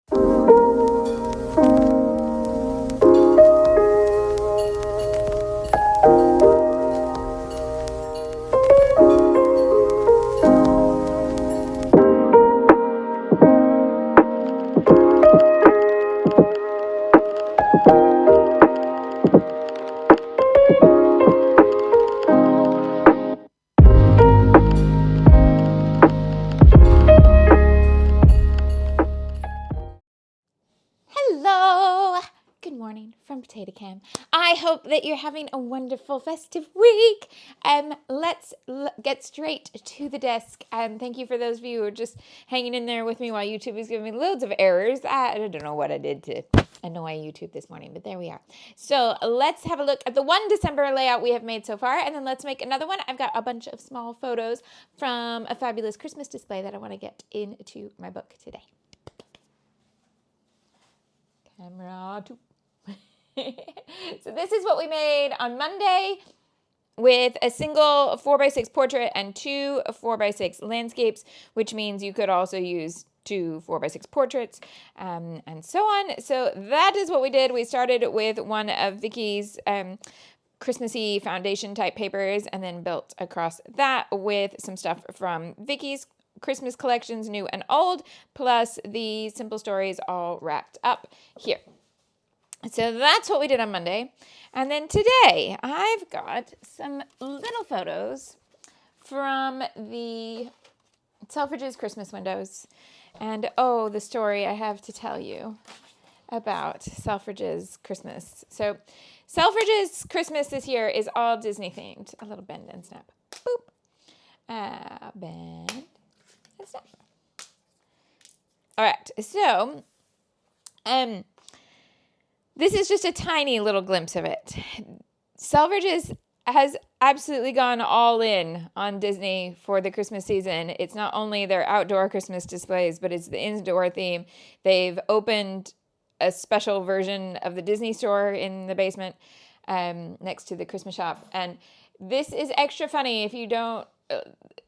Hello! Good morning from Potato Cam. I hope that you're having a wonderful festive week. Let's get straight to the desk. Thank you for those of you who are just hanging in there with me while YouTube is giving me loads of errors. I don't know what I did to annoy YouTube this morning, but there we are. So let's have a look at the 1 December layout we have made so far, and then let's make another one. I've got a bunch of small photos from a fabulous Christmas display that I want to get into my book today. Camera 2. So this is what we made on Monday with a single 4x6 portrait and 2 4x6 landscapes, which means you could also use 2 4x6 portraits and so on. So that is what we did. We started with one of Vicky's Christmassy foundation type papers and then built across that with some stuff from Vicky's Christmas collections, new and old, plus the simple stories all wrapped up here. So that's what we did on Monday. And then today I've got some little photos from the Selfridges Christmas windows. And oh, the story I have to tell you about Selfridges Christmas. So Selfridges Christmas this year is all Disney themed. A little bend and snap. Boop. Bend. All right, so this is just a tiny little glimpse of it. Selfridges has absolutely gone all in on Disney for the Christmas season. It's not only their outdoor Christmas displays, but it's the indoor theme. They've opened a special version of the Disney store in the basement next to the Christmas shop. And this is extra funny if you don't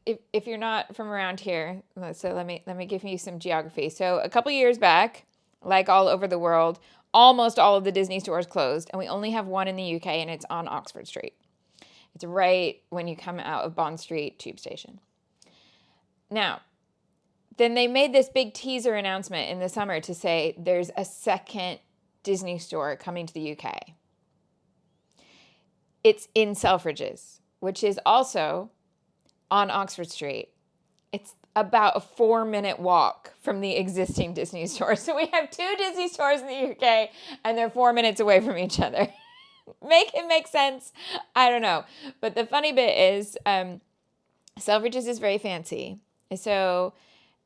if you're not from around here. So let me give you some geography. So a couple years back, like all over the world, almost all of the Disney stores closed, and we only have one in the UK, and it's on Oxford Street. It's right when you come out of Bond Street tube station. Now, then they made this big teaser announcement in the summer to say there's a second Disney store coming to the UK. It's in Selfridges, which is also on Oxford Street. It's about a 4-minute walk from the existing Disney store. So we have 2 Disney stores in the UK and they're 4 minutes away from each other. Make it make sense? I don't know. But the funny bit is Selfridges is very fancy. So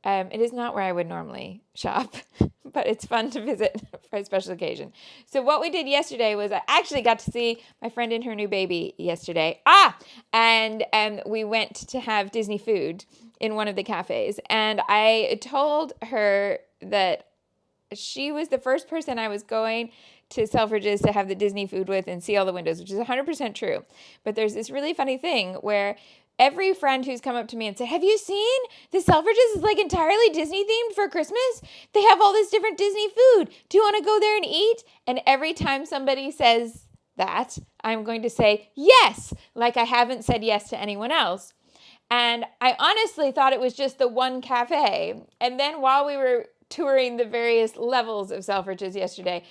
it is not where I would normally shop, but it's fun to visit for a special occasion. So what we did yesterday was I actually got to see my friend and her new baby yesterday. And we went to have Disney food in one of the cafes. And I told her that she was the first person I was going to Selfridges to have the Disney food with and see all the windows, which is 100% true. But there's this really funny thing where every friend who's come up to me and said, have you seen the Selfridges is like entirely Disney themed for Christmas? They have all this different Disney food. Do you want to go there and eat? And every time somebody says that, I'm going to say yes, like I haven't said yes to anyone else. And I honestly thought it was just the one cafe. And then while we were touring the various levels of Selfridges yesterday,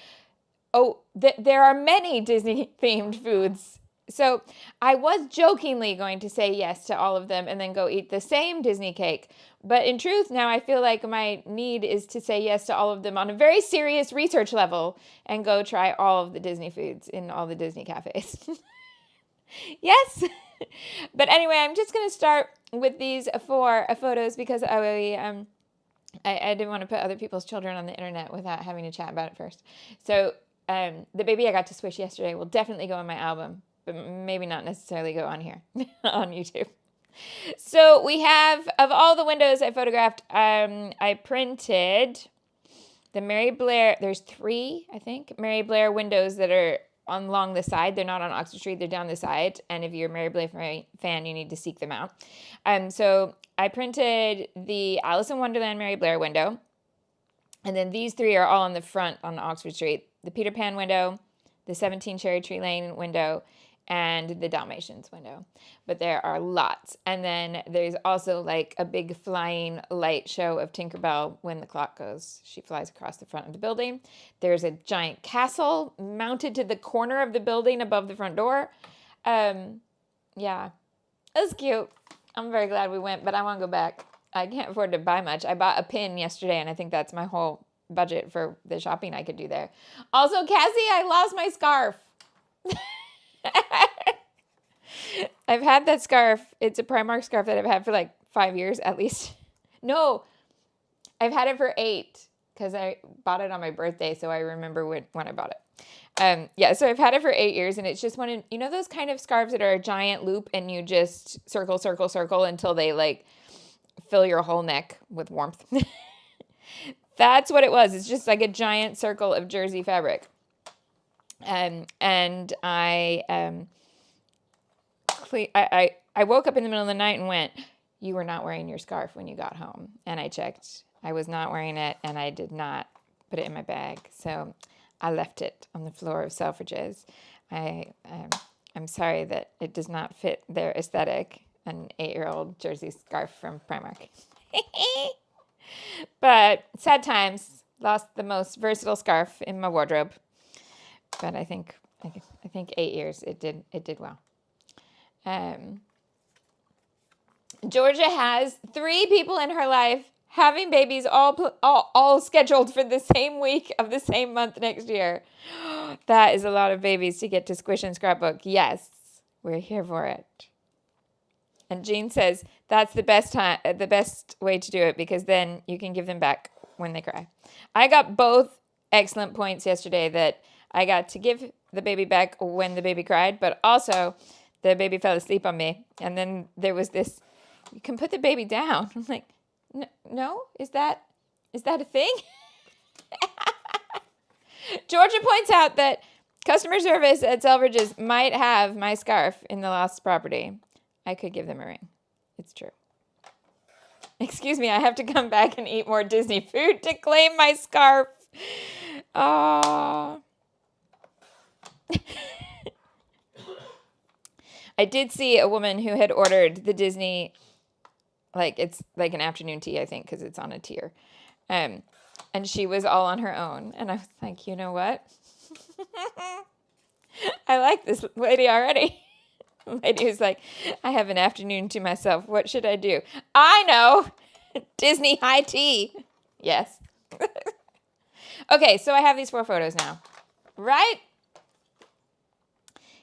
there are many Disney themed foods. So I was jokingly going to say yes to all of them and then go eat the same Disney cake. But in truth, now I feel like my need is to say yes to all of them on a very serious research level and go try all of the Disney foods in all the Disney cafes. Yes. But anyway, I'm just going to start with these 4 photos because I didn't want to put other people's children on the internet without having a chat about it first. So the baby I got to swish yesterday will definitely go in my album, but maybe not necessarily go on here on YouTube. So we have, of all the windows I photographed, I printed the Mary Blair. There's 3, I think, Mary Blair windows that are along the side. They're not on Oxford Street. They're down the side. And if you're a Mary Blair fan, you need to seek them out. So I printed the Alice in Wonderland Mary Blair window. And then these three are all on the front on Oxford Street. The Peter Pan window, the 17 Cherry Tree Lane window, and the Dalmatians window. But there are lots. And then there's also like a big flying light show of Tinkerbell when the clock goes. She flies across the front of the building. There's a giant castle mounted to the corner of the building above the front door. Yeah, it was cute. I'm very glad we went, but I want to go back. I can't afford to buy much. I bought a pin yesterday, and I think that's my whole budget for the shopping I could do there. Also, Cassie, I lost my scarf. I've had that scarf. It's a Primark scarf that I've had for like 5 years at least. No, I've had it for 8 because I bought it on my birthday, so I remember when I bought it. So I've had it for 8 years, and it's just one of, you know, those kind of scarves that are a giant loop and you just circle, circle, circle until they like fill your whole neck with warmth. That's what it was. It's just like a giant circle of jersey fabric. And I woke up in the middle of the night and went, you were not wearing your scarf when you got home. And I checked. I was not wearing it, and I did not put it in my bag. So I left it on the floor of Selfridges. I'm sorry that it does not fit their aesthetic, an 8-year-old jersey scarf from Primark. But sad times. Lost the most versatile scarf in my wardrobe. But I think 8 years it did well. Georgia has 3 people in her life having babies all scheduled for the same week of the same month next year. That is a lot of babies to get to squish and scrapbook. Yes, we're here for it. And Jean says that's the best way to do it, because then you can give them back when they cry. I got both excellent points yesterday, that I got to give the baby back when the baby cried, but also the baby fell asleep on me. And then there was this, you can put the baby down. I'm like, no, is that a thing? Georgia points out that customer service at Selfridges might have my scarf in the lost property. I could give them a ring. It's true. Excuse me, I have to come back and eat more Disney food to claim my scarf. Oh. I did see a woman who had ordered the Disney, like it's like an afternoon tea, I think, because it's on a tier. And she was all on her own. And I was like, you know what? I like this lady already. The lady was like, I have an afternoon to myself. What should I do? I know. Disney high tea. Yes. Okay, so I have these 4 photos now. Right?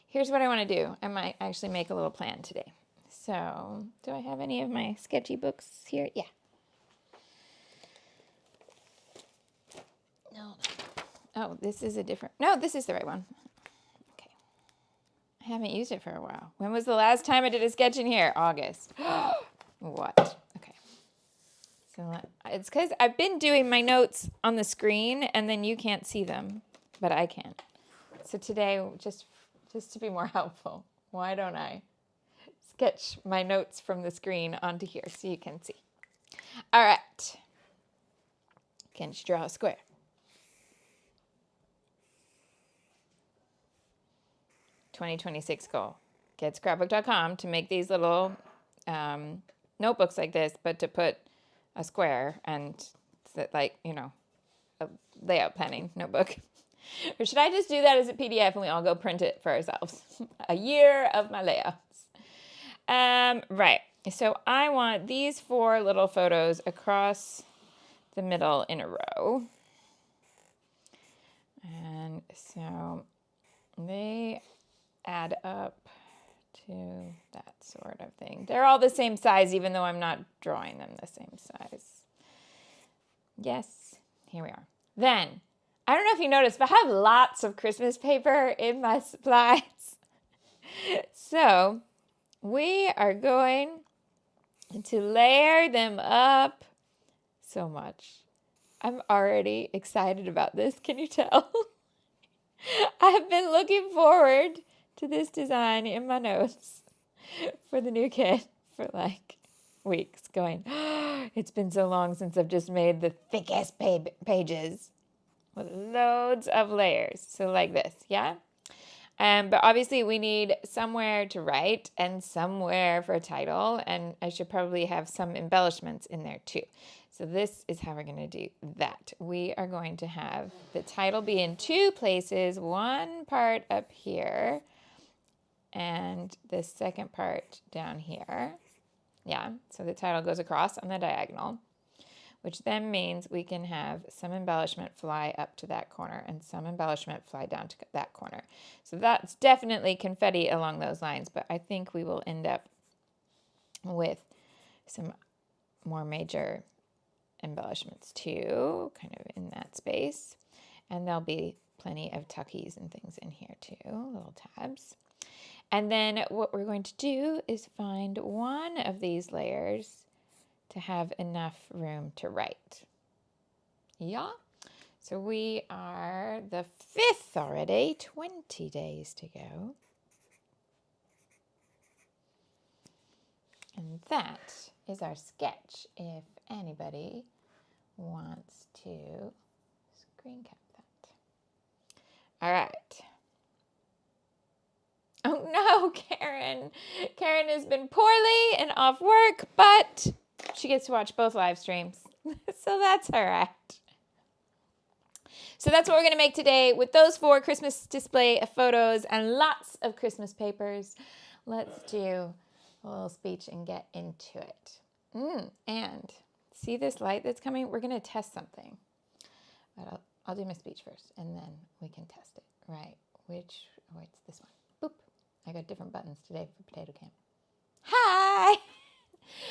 Here's what I want to do. I might actually make a little plan today. So, do I have any of my sketchy books here? Yeah. No. Oh, this is a different... No, this is the right one. Okay. I haven't used it for a while. When was the last time I did a sketch in here? August. What? Okay. So, it's because I've been doing my notes on the screen, and then you can't see them, but I can. So today, just to be more helpful, why don't I sketch my notes from the screen onto here so you can see. All right. Can you draw a square? $2026 goal. Get scrapbook.com to make these little notebooks like this, but to put a square and like, you know, a layout planning notebook. Or should I just do that as a PDF and we all go print it for ourselves? A year of my layouts. Right. So I want these 4 little photos across the middle in a row. And so they add up to that sort of thing. They're all the same size, even though I'm not drawing them the same size. Yes, here we are. Then, I don't know if you noticed, but I have lots of Christmas paper in my supplies. So, we are going to layer them up so much. I'm already excited about this. Can you tell? I have been looking forward to this design in my notes for the new kit for like weeks going, it's been so long since I've just made the thickest pages with loads of layers. So like this, yeah? But obviously we need somewhere to write and somewhere for a title, and I should probably have some embellishments in there too. So this is how we're going to do that. We are going to have the title be in two places, one part up here and the second part down here. Yeah, so the title goes across on the diagonal, which then means we can have some embellishment fly up to that corner and some embellishment fly down to that corner. So that's definitely confetti along those lines, but I think we will end up with some more major embellishments too, kind of in that space. And there'll be plenty of tuckies and things in here too, little tabs. And then what we're going to do is find one of these layers to have enough room to write. Yeah. So we are the 5th already, 20 days to go. And that is our sketch if anybody wants to screen cap that. All right. Oh no, Karen. Karen has been poorly and off work, but she gets to watch both live streams. So that's all right. So that's what we're going to make today with those 4 Christmas display photos and lots of Christmas papers. Let's do a little speech and get into it. And see this light that's coming? We're going to test something. But I'll do my speech first, and then we can test it. Right. What's this one? Boop. I got different buttons today for Potato Camp. Hi!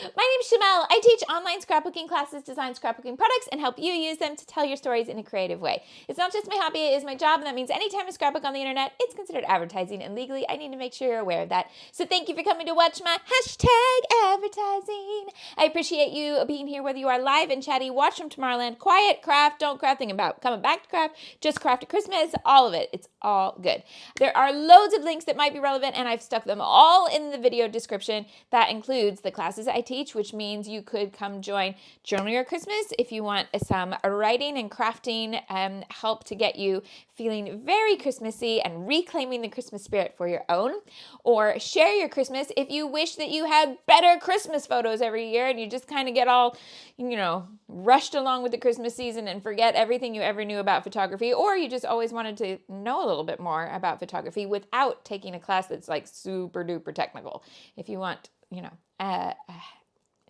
My name's Shimelle. I teach online scrapbooking classes, design scrapbooking products, and help you use them to tell your stories in a creative way. It's not just my hobby, it is my job, and that means anytime I scrapbook on the internet, it's considered advertising, and legally, I need to make sure you're aware of that. So thank you for coming to watch my #advertising. I appreciate you being here, whether you are live and chatty, watch from Tomorrowland, quiet, craft, don't craft, thinking about coming back to craft, just craft at Christmas, all of it. It's all good. There are loads of links that might be relevant, and I've stuck them all in the video description. That includes the classes I teach, which means you could come join Journal Your Christmas if you want some writing and crafting help to get you feeling very Christmassy and reclaiming the Christmas spirit for your own. Or Share Your Christmas if you wish that you had better Christmas photos every year and you just kind of get all, rushed along with the Christmas season and forget everything you ever knew about photography, or you just always wanted to know a little bit more about photography without taking a class that's like super duper technical. If you want,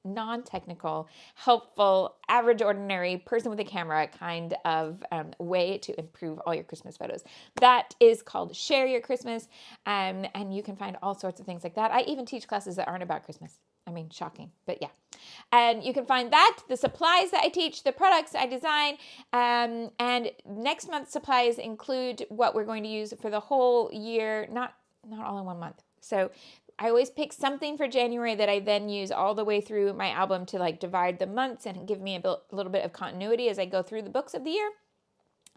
non-technical, helpful, average, ordinary person with a camera kind of way to improve all your Christmas photos. That is called Share Your Christmas, and you can find all sorts of things like that. I even teach classes that aren't about Christmas. I mean, shocking, but yeah. And you can find that, the supplies that I teach, the products I design, and next month's supplies include what we're going to use for the whole year, not all in one month. So I always pick something for January that I then use all the way through my album to divide the months and give me a little bit of continuity as I go through the books of the year.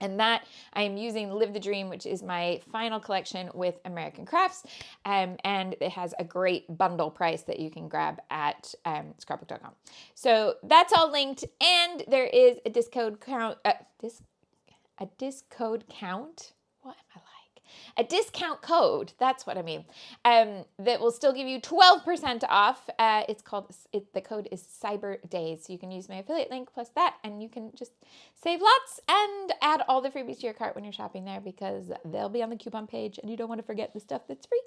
And that I am using Live the Dream, which is my final collection with American Crafts. And it has a great bundle price that you can grab at scrapbook.com. So that's all linked. And there is a discount count. What am I like? A discount code, that's what I mean, that will still give you 12% off. The code is Cyber Days. So you can use my affiliate link plus that, and you can just save lots and add all the freebies to your cart when you're shopping there, because they'll be on the coupon page and you don't want to forget the stuff that's free.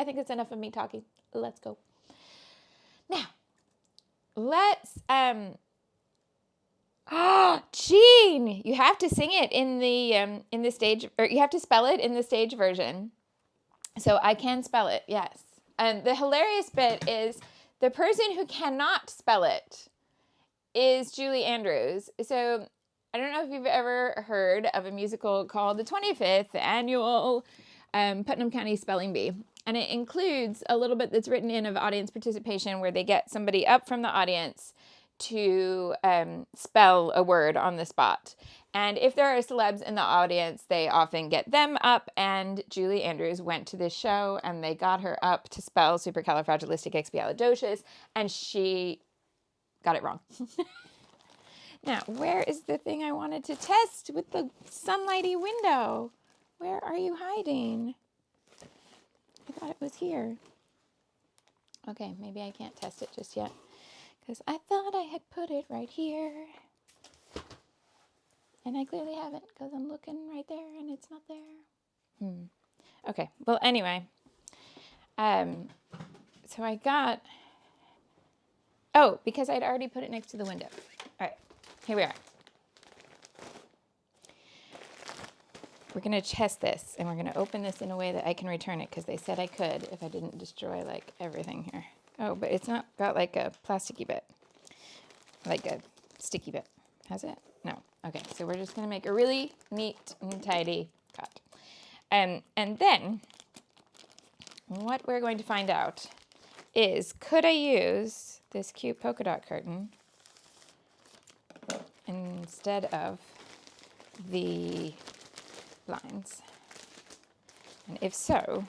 I think that's enough of me talking. Let's go. Now, let's, Jean, you have to sing it in the stage, or you have to spell it in the stage version. So I can spell it, yes. And the hilarious bit is the person who cannot spell it is Julie Andrews. So I don't know if you've ever heard of a musical called the 25th Annual Putnam County Spelling Bee. And it includes a little bit that's written in of audience participation where they get somebody up from the audience to spell a word on the spot. And if there are celebs in the audience, they often get them up. And Julie Andrews went to this show and they got her up to spell supercalifragilisticexpialidocious, and she got it wrong. Now, where is the thing I wanted to test with the sunlighty window? Where are you hiding? I thought it was here. Okay, maybe I can't test it just yet, because I thought I had put it right here. And I clearly haven't, because I'm looking right there and it's not there. Okay, well, anyway. So I got... Oh, because I'd already put it next to the window. All right, here we are. We're going to test this, and we're going to open this in a way that I can return it, because they said I could if I didn't destroy, like, everything here. Oh, but it's not got, like, a plasticky bit. Like a sticky bit. Has it? No. Okay, so we're just going to make a really neat and tidy cut. And then what we're going to find out is, could I use this cute polka dot curtain instead of the blinds? And if so,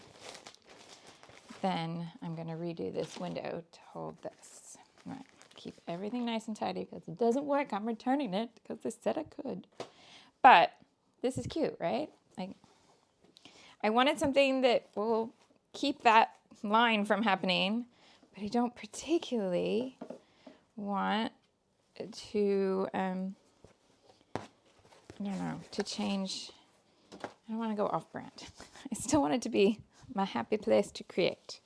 then I'm going to redo this window to hold this. All right. Keep everything nice and tidy, because it doesn't work. I'm returning it because they said I could. But this is cute, right? I wanted something that will keep that line from happening, but I don't particularly want to, to change. I don't want to go off brand. I still want it to be my happy place to create.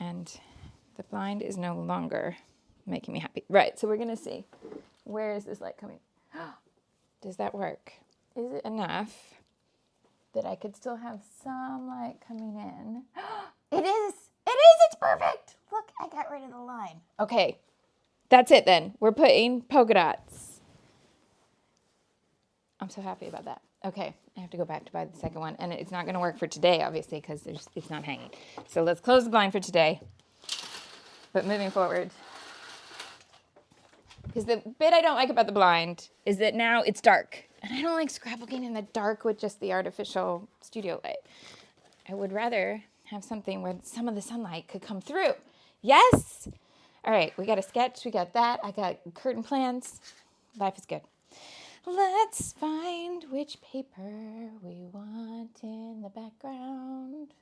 And the blind is no longer making me happy. Right, so we're going to see. Where is this light coming? Does that work? Is it enough that I could still have some light coming in? It is! It's perfect! Look, I got rid of the line. Okay, that's it then. We're putting polka dots. I'm so happy about that. Okay, I have to go back to buy the second one, and it's not going to work for today, obviously, because it's not hanging. So let's close the blind for today. But moving forward, because the bit I don't like about the blind is that now it's dark. And I don't like scrapbooking in the dark with just the artificial studio light. I would rather have something where some of the sunlight could come through. Yes? All right, we got a sketch. We got that. I got curtain plans. Life is good. Let's find which paper we want in the background.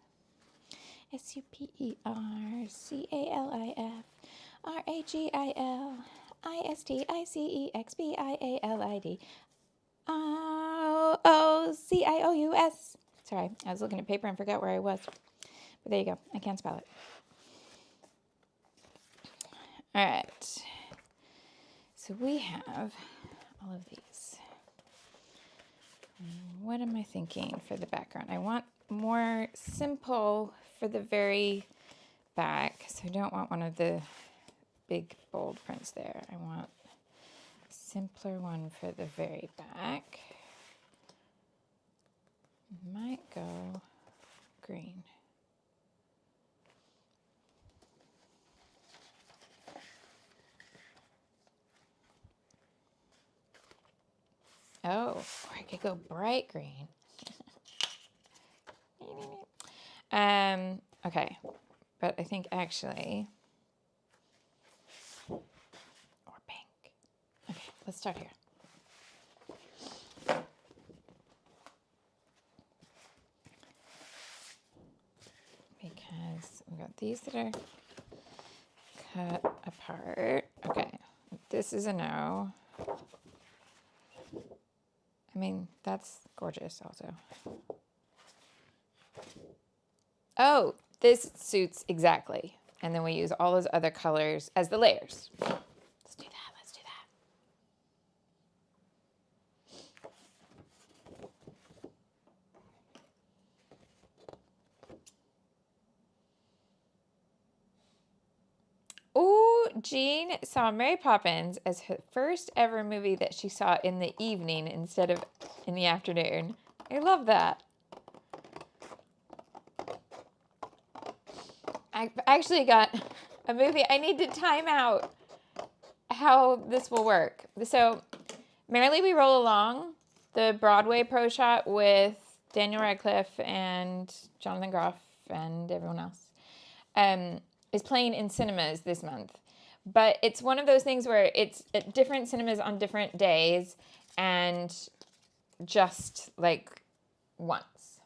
SUPERCALIFRAGILISTICEXBIALID. OOCIOUS. Sorry, I was looking at paper and forgot where I was. But there you go. I can't spell it. All right. So we have all of these. What am I thinking for the background? I want more simple for the very back. So I don't want one of the big bold prints there. I want a simpler one for the very back. Might go green. Oh, or I could go bright green. Okay, but I think actually, or pink. Okay, let's start here. Because we've got these that are cut apart. Okay, this is a no. I mean, that's gorgeous also. Oh, this suits exactly. And then we use all those other colors as the layers. Let's do that. Ooh, Jean saw Mary Poppins as her first ever movie that she saw in the evening instead of in the afternoon. I love that. I actually got a movie I need to time out. how this will work. So, Merrily We Roll Along, the Broadway pro shot with Daniel Radcliffe and Jonathan Groff and everyone else, is playing in cinemas this month. But it's one of those things where it's at different cinemas on different days and just like once.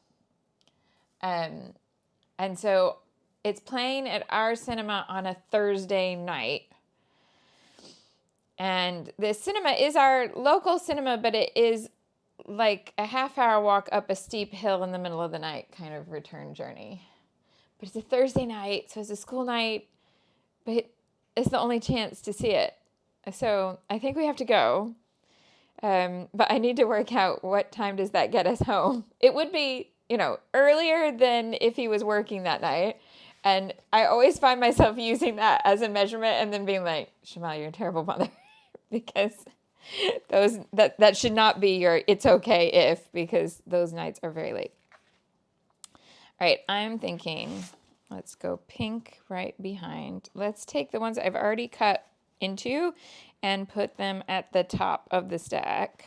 And so it's playing at our cinema on a Thursday night. And the cinema is our local cinema, but it is like a half-hour walk up a steep hill in the middle of the night kind of return journey. But it's a Thursday night, so it's a school night, but it's the only chance to see it. So I think we have to go. But I need to work out what time does that get us home. It would be, earlier than if he was working that night. And I always find myself using that as a measurement and then being like, Shimelle, you're a terrible mother. Because that should not be your it's okay if, because those nights are very late. All right, I'm thinking, let's go pink right behind. Let's take the ones I've already cut into and put them at the top of the stack.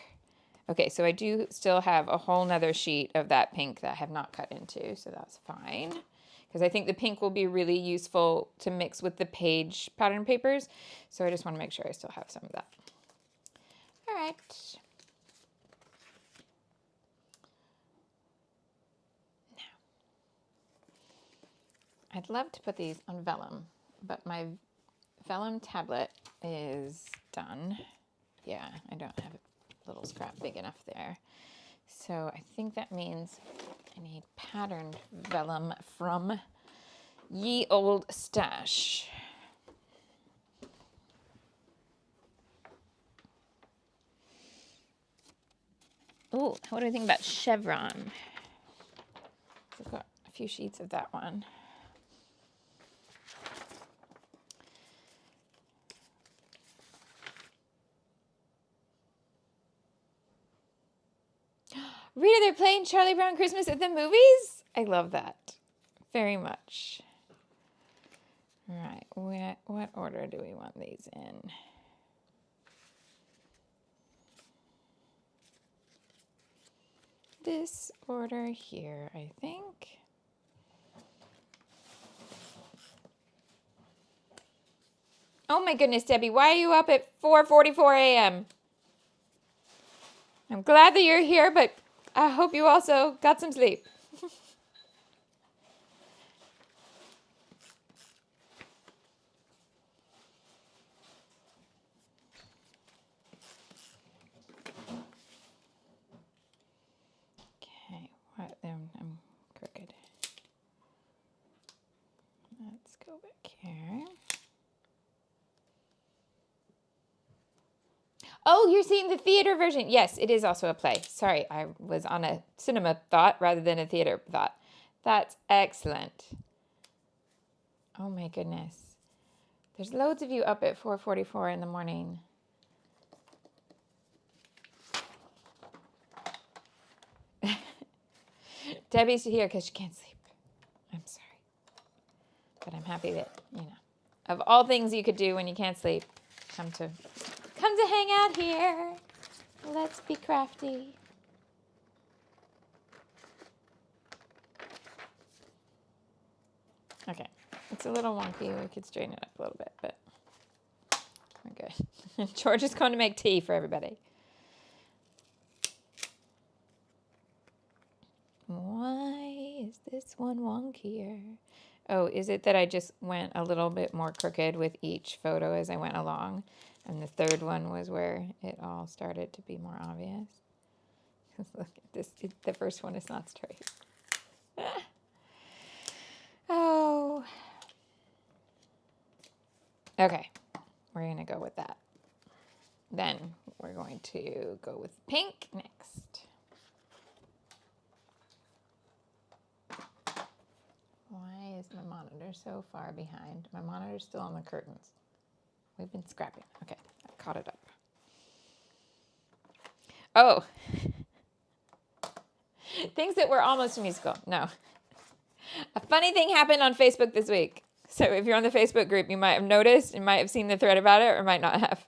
Okay, so I do still have a whole nother sheet of that pink that I have not cut into, so that's fine. Because I think the pink will be really useful to mix with the page pattern papers. So I just want to make sure I still have some of that. All right. Now, I'd love to put these on vellum, but my vellum tablet is done. Yeah, I don't have a little scrap big enough there. So I think that means I need patterned vellum from Ye Old Stash. Ooh, what do I think about chevron? I've got a few sheets of that one. Rita, they're playing Charlie Brown Christmas at the movies? I love that very much. All right, what order do we want these in? This order here, I think. Oh my goodness, Debbie, why are you up at 4:44 a.m.? I'm glad that you're here, but I hope you also got some sleep. Okay, what? I'm crooked. Let's go back here. Oh, you're seeing the theater version. Yes, it is also a play. Sorry, I was on a cinema thought rather than a theater thought. That's excellent. Oh my goodness. There's loads of you up at 4:44 in the morning. Debbie's here because she can't sleep. I'm sorry. But I'm happy that, of all things you could do when you can't sleep, come to hang out here. Let's be crafty. Okay, it's a little wonky. We could straighten it up a little bit, but we're good. George is going to make tea for everybody. Why is this one wonkier? Oh, is it that I just went a little bit more crooked with each photo as I went along? And the third one was where it all started to be more obvious. Look at this. The first one is not straight. Oh. Okay. We're going to go with that. Then we're going to go with pink next. Why is my monitor so far behind? My monitor's still on the curtains. We've been scrapping. Okay, I caught it up. Oh. Things that were almost musical. No. A funny thing happened on Facebook this week. So if you're on the Facebook group, you might have noticed, you might have seen the thread about it, or might not have.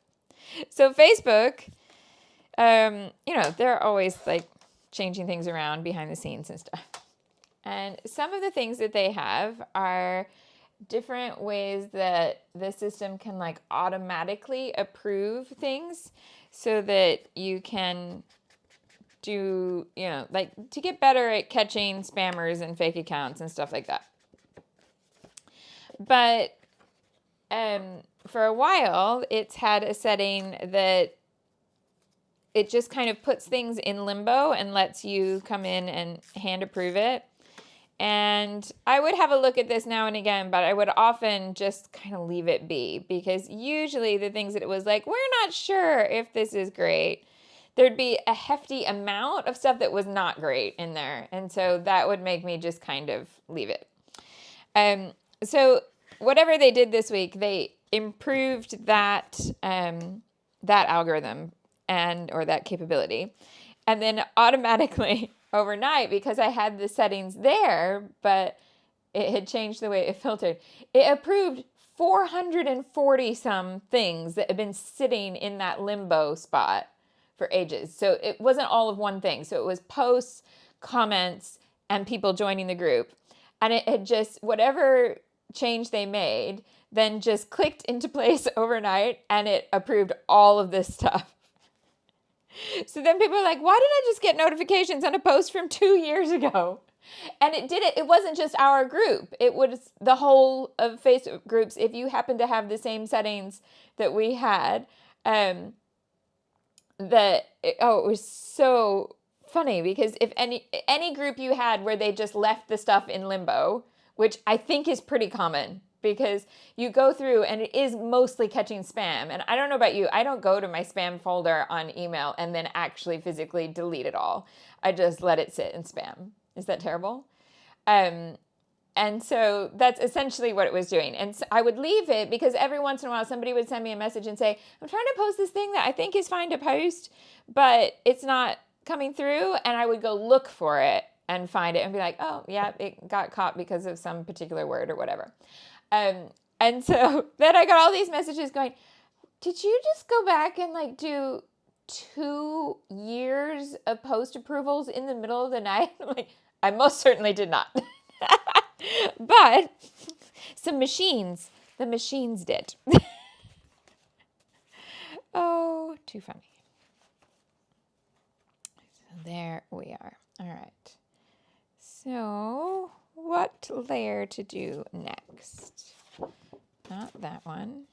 So Facebook, they're always like changing things around behind the scenes and stuff. And some of the things that they have are different ways that the system can like automatically approve things so that you can do, like to get better at catching spammers and fake accounts and stuff like that. But for a while, it's had a setting that it just kind of puts things in limbo and lets you come in and hand approve it. And I would have a look at this now and again, but I would often just kind of leave it be, because usually the things that it was like, we're not sure if this is great, there'd be a hefty amount of stuff that was not great in there. And so that would make me just kind of leave it. So whatever they did this week, they improved that algorithm or that capability. And then automatically overnight, because I had the settings there, but it had changed the way it filtered, it approved 440 some things that had been sitting in that limbo spot for ages. So it wasn't all of one thing. So it was posts, comments, and people joining the group. And it had just, whatever change they made, then just clicked into place overnight, and it approved all of this stuff. So then people are like, why did I just get notifications on a post from 2 years ago? And it did it. It wasn't just our group. It was the whole of Facebook groups. If you happen to have the same settings that we had, it was so funny, because if any group you had where they just left the stuff in limbo, which I think is pretty common, because you go through and it is mostly catching spam. And I don't know about you, I don't go to my spam folder on email and then actually physically delete it all. I just let it sit in spam. Is that terrible? And so that's essentially what it was doing. And so I would leave it, because every once in a while somebody would send me a message and say, I'm trying to post this thing that I think is fine to post, but it's not coming through. And I would go look for it and find it and be like, oh yeah, it got caught because of some particular word or whatever. And so then I got all these messages going, did you just go back and like do 2 years of post approvals in the middle of the night? Like, I most certainly did not. But the machines did. Oh, too funny. So there we are. All right. So what layer to do next? Not that one.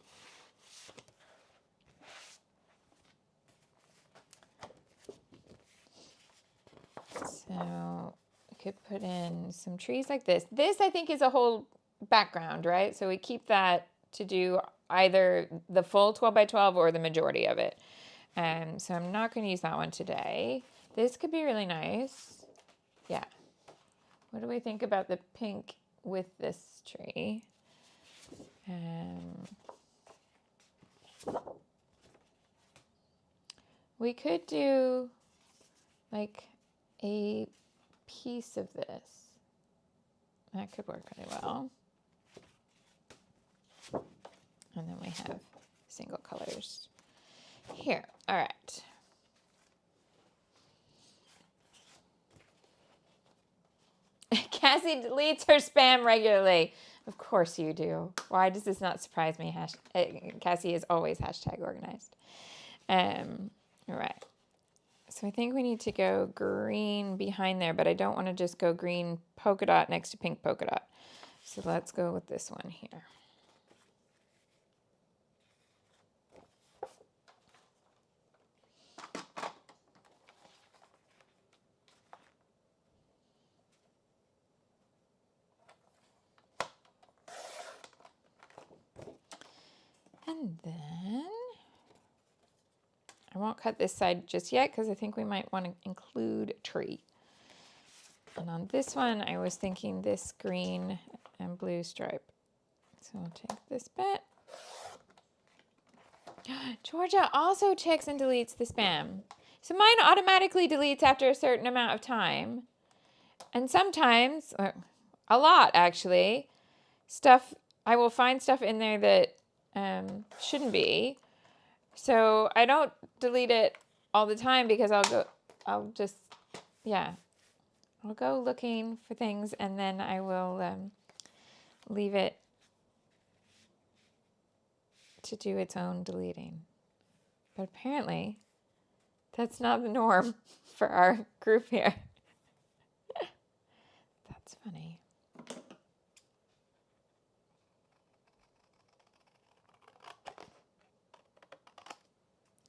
So we could put in some trees like this. This, I think, is a whole background, right? So we keep that to do either the full 12 by 12 or the majority of it. So I'm not going to use that one today. This could be really nice. Yeah. What do we think about the pink with this tree? We could do like a piece of this. That could work really well. And then we have single colors here. All right. Cassie deletes her spam regularly. Of course you do. Why does this not surprise me? Cassie is always #organized. All right. So I think we need to go green behind there, but I don't want to just go green polka dot next to pink polka dot. So let's go with this one here. And then I won't cut this side just yet, because I think we might want to include a tree. And on this one, I was thinking this green and blue stripe. So I'll take this bit. Georgia also checks and deletes the spam. So mine automatically deletes after a certain amount of time. And sometimes, a lot actually, I will find stuff in there that shouldn't be. So I don't delete it all the time because I'll just, yeah, I'll go looking for things and then I will leave it to do its own deleting. But apparently that's not the norm for our group here. That's funny.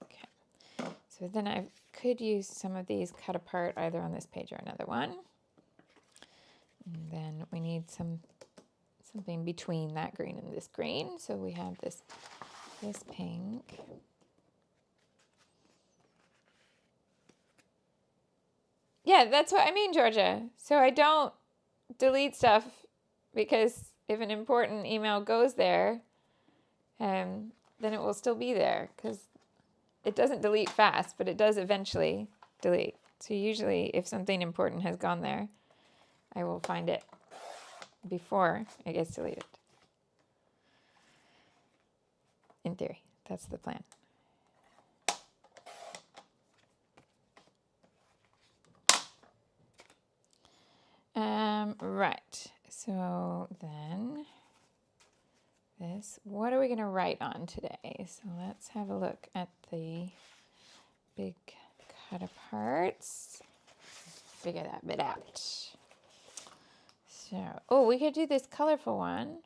Okay, so then I could use some of these cut apart either on this page or another one. And then we need something between that green and this green. So we have this pink. Yeah, that's what I mean, Georgia. So I don't delete stuff because if an important email goes there, then it will still be there because it doesn't delete fast, but it does eventually delete. So usually if something important has gone there, I will find it before it gets deleted. In theory, that's the plan. Right, so then this, what are we going to write on today? So let's have a look at the big cut aparts. Figure that bit out. So, oh, we could do this colorful one.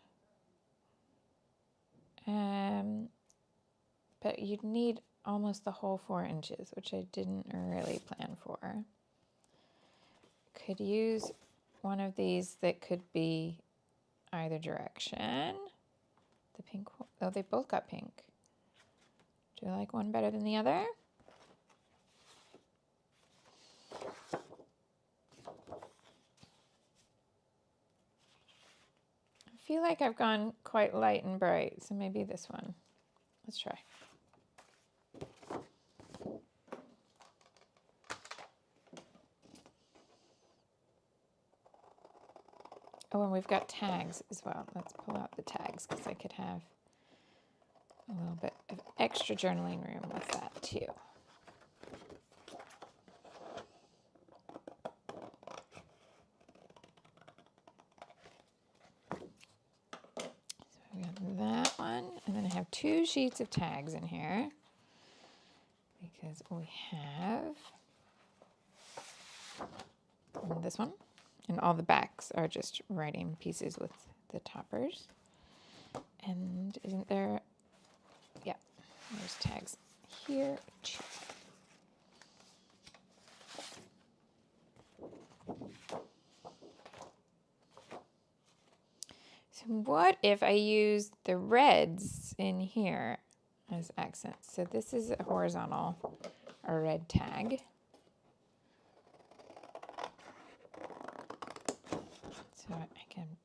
But you'd need almost the whole 4 inches, which I didn't really plan for. Could use one of these that could be either direction. The pink, oh, they both got pink. Do you like one better than the other? I feel like I've gone quite light and bright, so maybe this one. Let's try. Oh, and we've got tags as well. Let's pull out the tags because I could have a little bit of extra journaling room with that too. So we got that one, and then I have 2 sheets of tags in here because we have this one. And all the backs are just writing pieces with the toppers. And isn't there, yeah, there's tags here too. So what if I use the reds in here as accents? So this is a horizontal, a red tag. So I can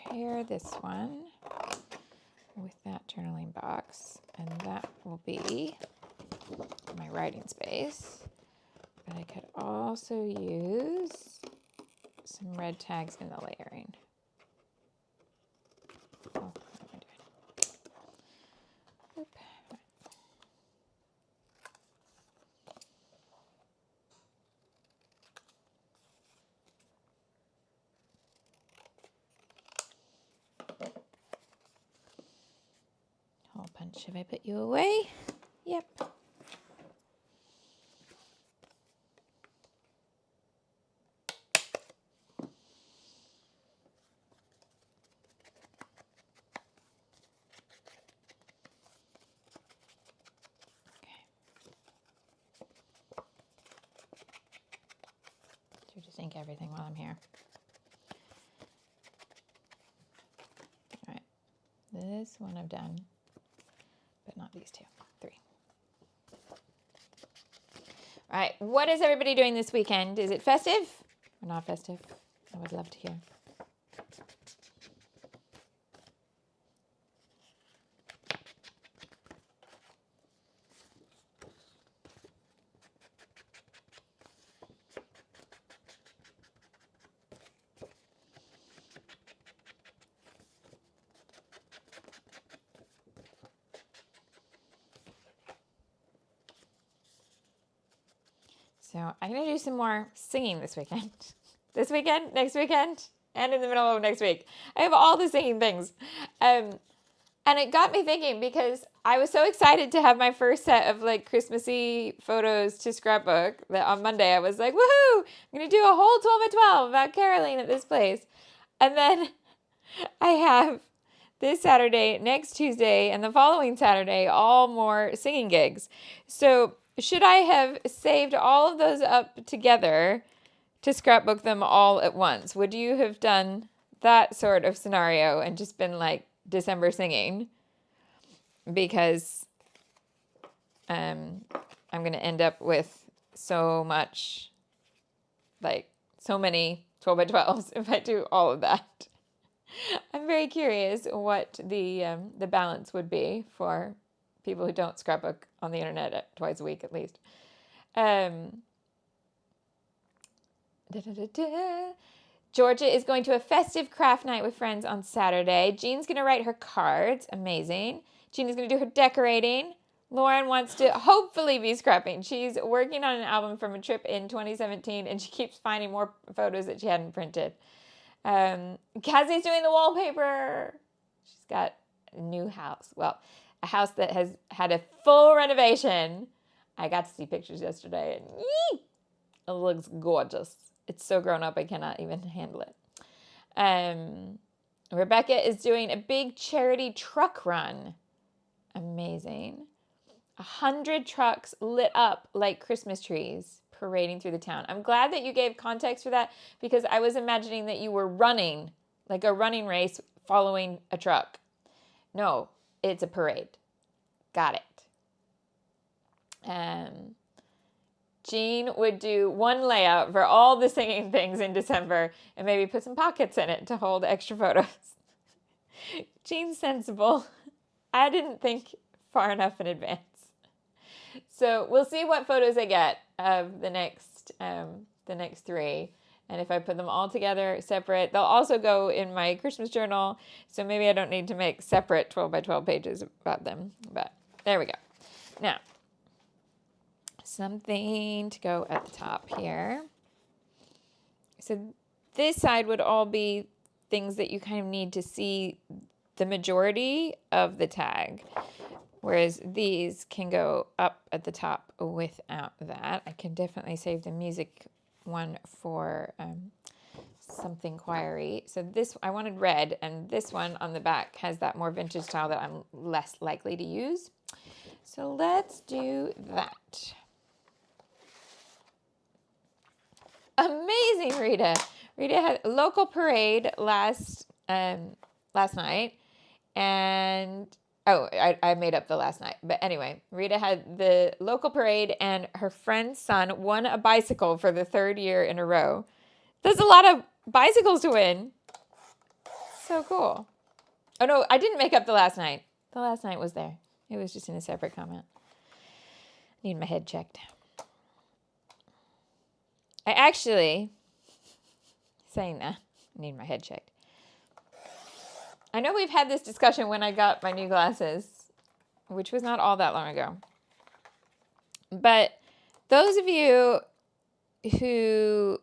pair this one with that journaling box, and that will be my writing space. But I could also use some red tags in the layering. Oh, what am I doing? Oop. Hole punch, have I put you away? Yep. So just ink everything while I'm here. All right, this one I've done, but not these 2. 3. All right, what is everybody doing this weekend? Is it festive or not festive? I would love to hear. So I'm going to do some more singing this weekend. This weekend, next weekend, and in the middle of next week. I have all the singing things. And it got me thinking because I was so excited to have my first set of like Christmassy photos to Scrapbook that on Monday I was like, woohoo, I'm going to do a whole 12 by 12 about caroling at this place. And then I have this Saturday, next Tuesday, and the following Saturday, all more singing gigs. So should I have saved all of those up together to scrapbook them all at once? Would you have done that sort of scenario and just been like December singing? Because I'm going to end up with so much, like so many 12 by 12s if I do all of that. I'm very curious what the balance would be for people who don't scrapbook on the internet twice a week at least. Georgia is going to a festive craft night with friends on Saturday. Jean's going to write her cards. Amazing. Jean is going to do her decorating. Lauren wants to hopefully be scrapping. She's working on an album from a trip in 2017, and she keeps finding more photos that she hadn't printed. Cassie's doing the wallpaper. She's got a new house. Well, a house that has had a full renovation. I got to see pictures yesterday, and it looks gorgeous. It's so grown up, I cannot even handle it. Rebecca is doing a big charity truck run. Amazing. 100 trucks lit up like Christmas trees parading through the town. I'm glad that you gave context for that because I was imagining that you were running, like a running race following a truck. No, it's a parade. Got it. Jean would do one layout for all the singing things in December and maybe put some pockets in it to hold extra photos. Jean's sensible. I didn't think far enough in advance. So we'll see what photos I get of the next three. And if I put them all together separate, they'll also go in my Christmas journal. So maybe I don't need to make separate 12 by 12 pages about them. But there we go. Now, something to go at the top here. So this side would all be things that you kind of need to see the majority of the tag. Whereas these can go up at the top without that. I can definitely save the music one for something choiry. So this, I wanted red, and this one on the back has that more vintage style that I'm less likely to use. So let's do that. Amazing, Rita. Rita had a local parade last night, and I made up the last night. But anyway, Rita had the local parade, and her friend's son won a bicycle for the third year in a row. There's a lot of bicycles to win. So cool. Oh, no, I didn't make up the last night. The last night was there. It was just in a separate comment. Need my head checked. I actually, saying that, need my head checked. I know we've had this discussion when I got my new glasses, which was not all that long ago. But those of you who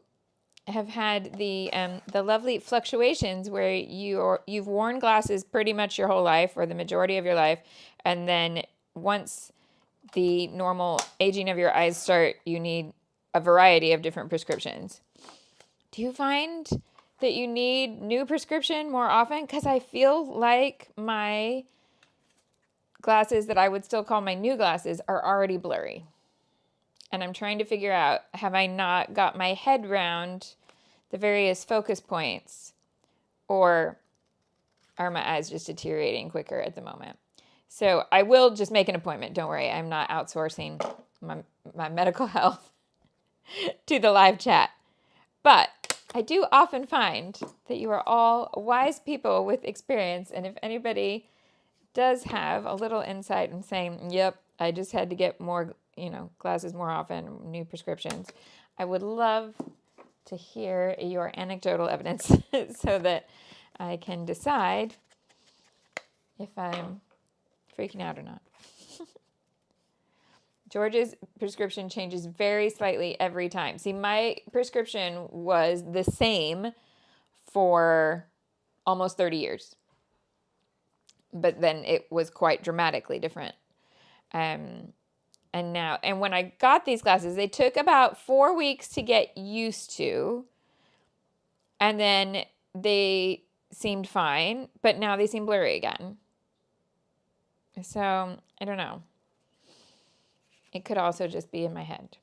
have had the lovely fluctuations where you've worn glasses pretty much your whole life or the majority of your life, and then once the normal aging of your eyes start, you need a variety of different prescriptions. Do you find that you need new prescription more often? Because I feel like my glasses that I would still call my new glasses are already blurry. And I'm trying to figure out, have I not got my head round the various focus points, or are my eyes just deteriorating quicker at the moment? So I will just make an appointment. Don't worry. I'm not outsourcing my medical health to the live chat. But I do often find that you are all wise people with experience. And if anybody does have a little insight in saying, yep, I just had to get more, glasses more often, new prescriptions, I would love to hear your anecdotal evidence so that I can decide if I'm freaking out or not. George's prescription changes very slightly every time. See, my prescription was the same for almost 30 years. But then it was quite dramatically different. And when I got these glasses, they took about 4 weeks to get used to. And then they seemed fine, but now they seem blurry again. So, I don't know. It could also just be in my head.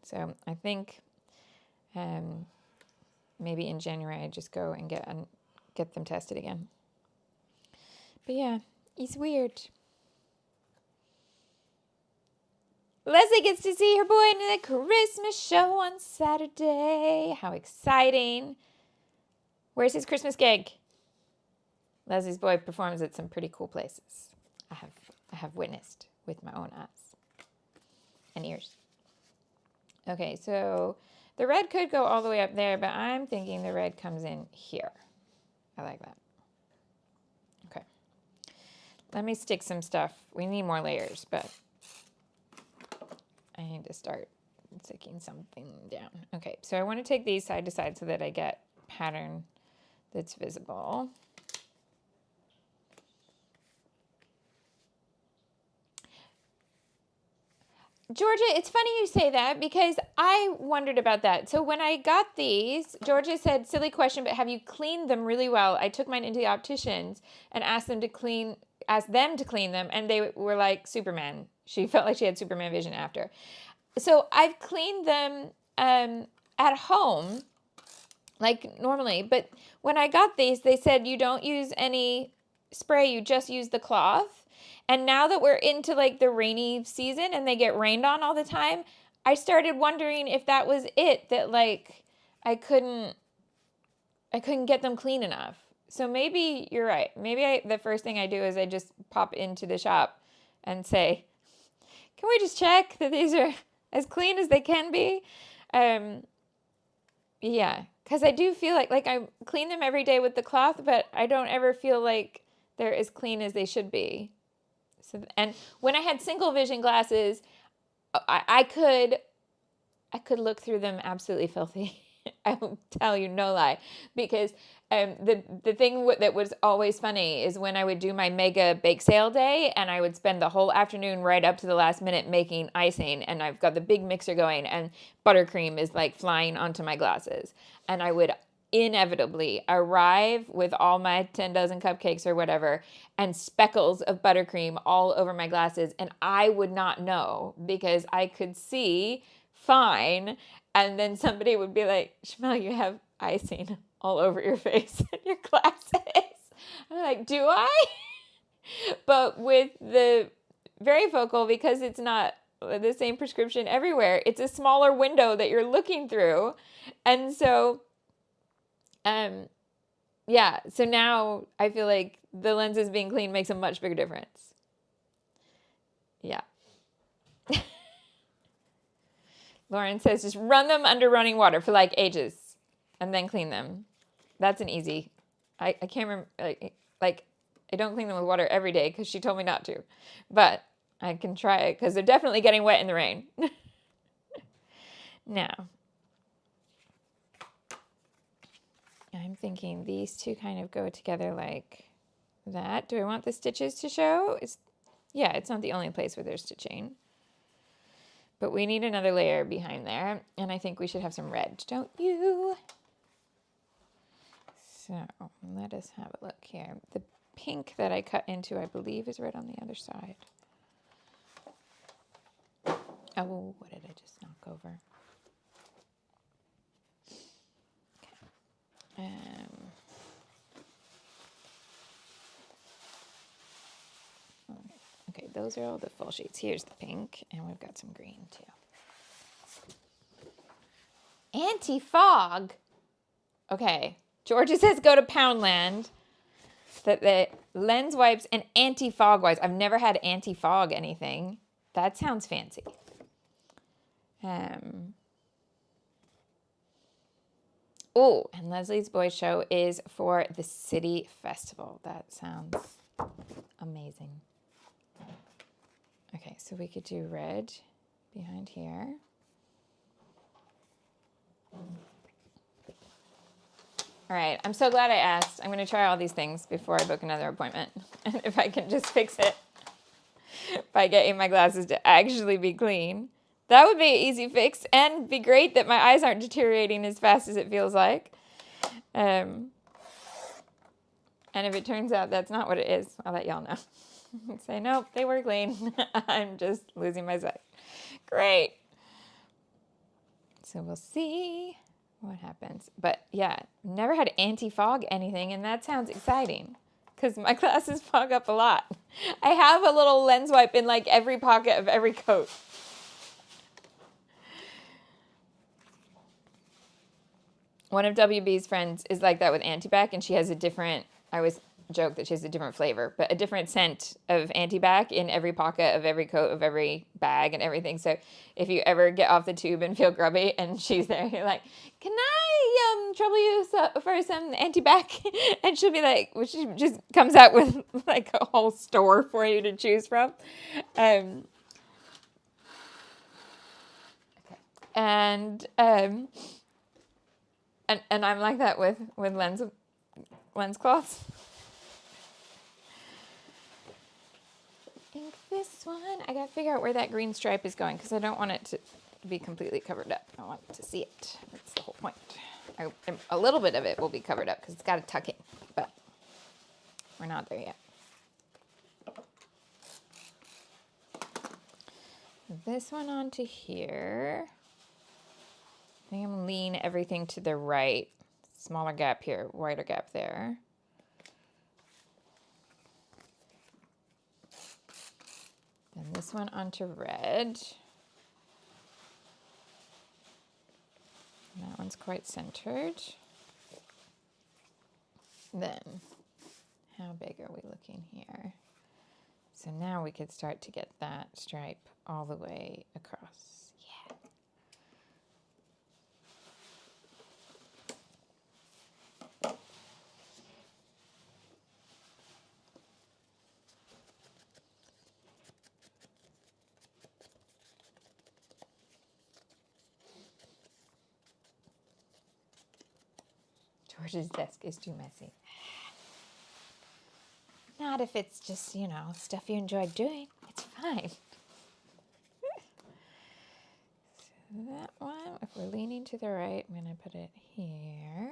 So, I think maybe in January I just go and get them tested again. But yeah, it's weird. Leslie gets to see her boy in the Christmas show on Saturday. How exciting. Where's his Christmas gig? Leslie's boy performs at some pretty cool places. I have witnessed with my own eyes and ears. Okay, so the red could go all the way up there, but I'm thinking the red comes in here. I like that. Okay. Let me stick some stuff. We need more layers, but I need to start sticking something down. Okay, so I want to take these side to side so that I get pattern that's visible. Georgia, it's funny you say that because I wondered about that. So when I got these, Georgia said, silly question, but have you cleaned them really well? I took mine into the opticians and asked them to clean them, and they were like Superman. She felt like she had Superman vision after. So I've cleaned them at home, like normally. But when I got these, they said you don't use any spray, you just use the cloth. And now that we're into like the rainy season and they get rained on all the time, I started wondering if that was it, that like I couldn't get them clean enough. So maybe you're right. Maybe the first thing I do is I just pop into the shop and say, can we just check that these are as clean as they can be? Yeah, because I do feel like I clean them every day with the cloth, but I don't ever feel like they're as clean as they should be. So, and when I had single vision glasses, I could look through them absolutely filthy. I will tell you, no lie, because the thing that was always funny is when I would do my mega bake sale day and I would spend the whole afternoon right up to the last minute making icing, and I've got the big mixer going and buttercream is like flying onto my glasses, and I would inevitably arrive with all my 10 dozen cupcakes or whatever and speckles of buttercream all over my glasses, and I would not know because I could see fine. And then somebody would be like, Shimelle, you have icing all over your face and your glasses. I'm like, do I? But with the varifocal, because it's not the same prescription everywhere, it's a smaller window that you're looking through. And so, yeah, so now I feel like the lenses being clean makes a much bigger difference. Yeah. Lauren says, just run them under running water for like ages and then clean them. That's an easy. I can't remember. Like I don't clean them with water every day because she told me not to. But I can try it because they're definitely getting wet in the rain. Now, I'm thinking these two kind of go together like that. Do I want the stitches to show? Yeah, it's not the only place where there's stitching. But we need another layer behind there, and I think we should have some red, don't you? So let us have a look here. The pink that I cut into, I believe, is right on the other side. Oh, what did I just knock over? Okay. Okay, those are all the full sheets. Here's the pink, and we've got some green too. Anti-fog. Okay, Georgia says go to Poundland. That the lens wipes and anti-fog wipes. I've never had anti-fog anything. That sounds fancy. Oh, and Leslie's Boy Show is for the City Festival. That sounds amazing. Okay, so we could do red behind here. All right, I'm so glad I asked. I'm going to try all these things before I book another appointment. And if I can just fix it by getting my glasses to actually be clean, that would be an easy fix and be great that my eyes aren't deteriorating as fast as it feels like. And if it turns out that's not what it is, I'll let y'all know. Say, nope, they were clean. I'm just losing my sight. Great. So we'll see what happens. But yeah, never had anti-fog anything, and that sounds exciting because my glasses fog up a lot. I have a little lens wipe in like every pocket of every coat. One of WB's friends is like that with Antibac, and she has a different, I always joke that she has a different flavor, but a different scent of Antibac in every pocket of every coat of every bag and everything. So if you ever get off the tube and feel grubby and she's there, you're like, can I trouble you for some Antibac? And she'll be like, well, she just comes out with like a whole store for you to choose from. And I'm like that with lens cloths. Ink this one. I gotta figure out where that green stripe is going because I don't want it to be completely covered up. I want to see it. That's the whole point. A little bit of it will be covered up because it's got to tuck in, but we're not there yet. This one onto here. I think I'm going to lean everything to the right. Smaller gap here, wider gap there. Then this one onto red. And that one's quite centered. Then, how big are we looking here? So now we could start to get that stripe all the way across. Yeah. George's desk is too messy. Not if it's just, stuff you enjoy doing. It's fine. So that one, if we're leaning to the right, I'm going to put it here.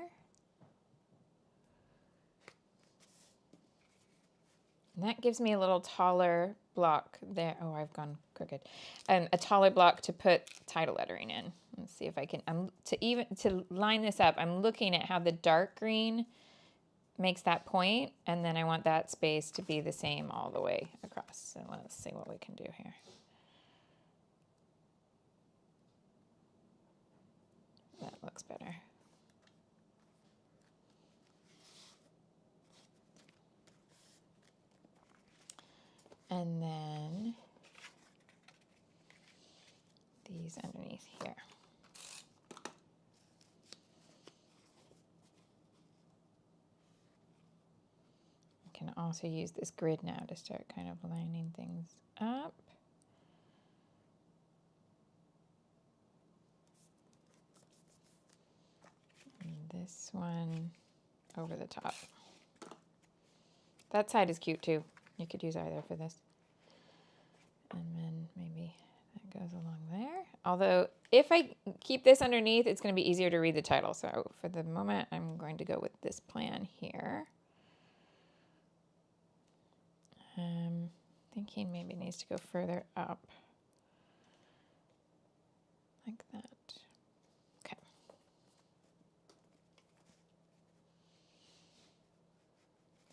And that gives me a little taller block there. Oh, I've gone crooked. A taller block to put title lettering in. Let's see if I can. To line this up, I'm looking at how the dark green makes that point, and then I want that space to be the same all the way across. So let's see what we can do here. That looks better. And then these underneath here. I can also use this grid now to start kind of lining things up. And this one over the top. That side is cute too. You could use either for this. And then maybe that goes along there. Although if I keep this underneath, it's going to be easier to read the title. So for the moment, I'm going to go with this plan here. Thinking maybe it needs to go further up. Like that. Okay.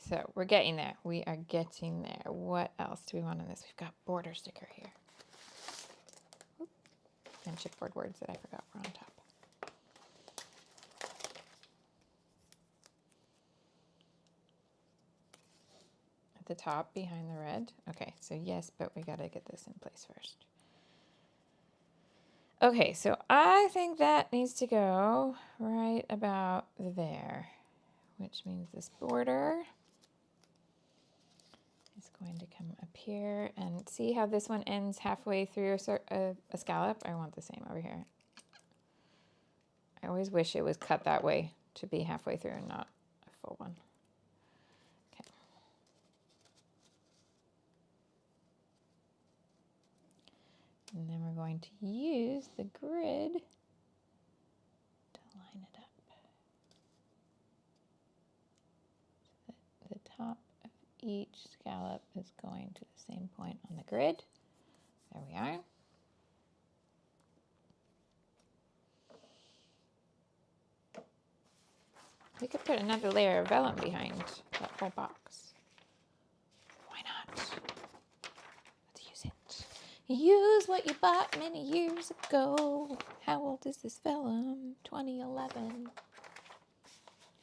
So we're getting there. We are getting there. What else do we want on this? We've got border sticker here. Oop. And chipboard words that I forgot were on top. At the top behind the red. Okay, so yes, but we got to get this in place first. Okay, so I think that needs to go right about there, which means this border is going to come up here and see how this one ends halfway through a scallop? I want the same over here. I always wish it was cut that way to be halfway through and not a full one. Okay. And then we're going to use the grid to line it up. So that the top of each scallop is going to the same point on the grid. There we are. We could put another layer of vellum behind that whole box. Why not? Let's use it. Use what you bought many years ago. How old is this vellum? 2011.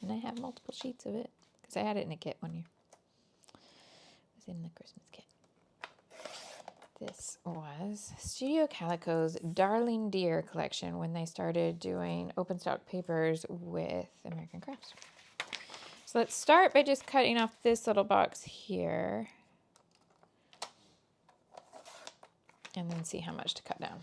And I have multiple sheets of it because I had it in a kit one year. It was in the Christmas kit. This was Studio Calico's Darling Dear collection when they started doing open stock papers with American Crafts. So let's start by just cutting off this little box here and then see how much to cut down.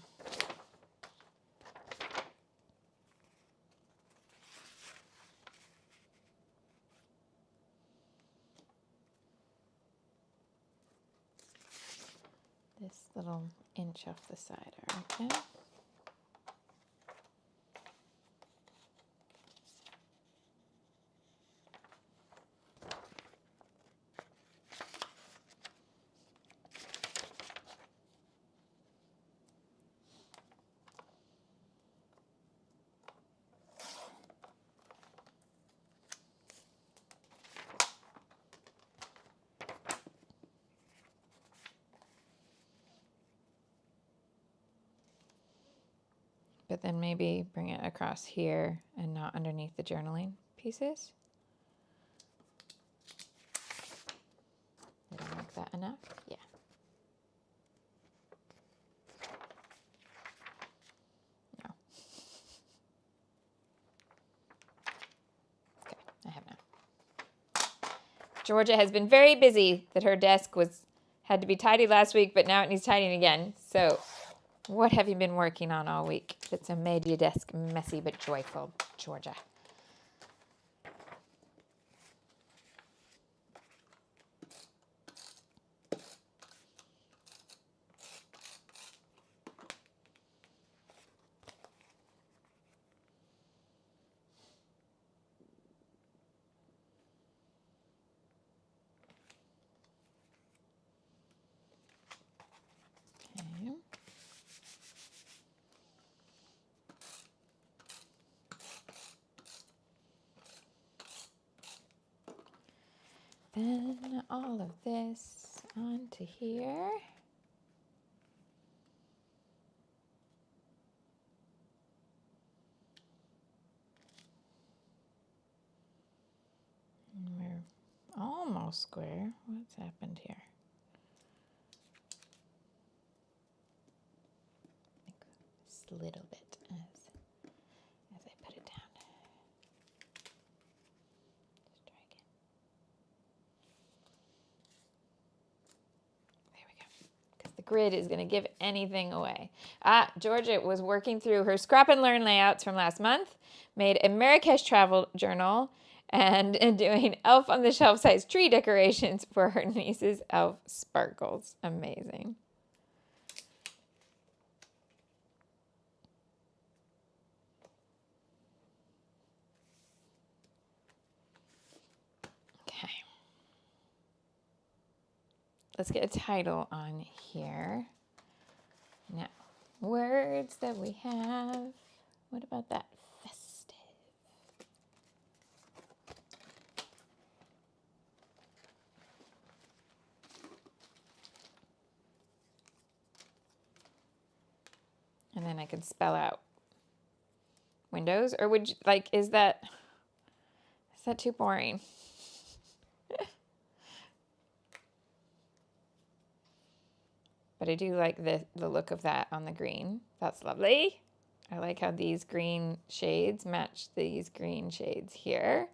This little inch off the side, okay? But then maybe bring it across here and not underneath the journaling pieces. Did I make that enough? Yeah. No. Okay, I have now. Georgia has been very busy that her desk had to be tidied last week, but now it needs tidying again. So what have you been working on all week that's made your desk messy but joyful, Georgia? Okay. Then all of this onto here. And we're almost square. What's happened here? I think just a little bit as I put it down. Just try again. There we go. Because the grid is going to give anything away. Georgia was working through her Scrap and Learn layouts from last month, made a Marrakesh travel journal, and doing elf on the shelf size tree decorations for her niece's elf sparkles. Amazing. Okay. Let's get a title on here. Now, words that we have. What about that? Festive. And then I could spell out windows, or would you like, is that too boring? But I do like the look of that on the green. That's lovely. I like how these green shades match these green shades here.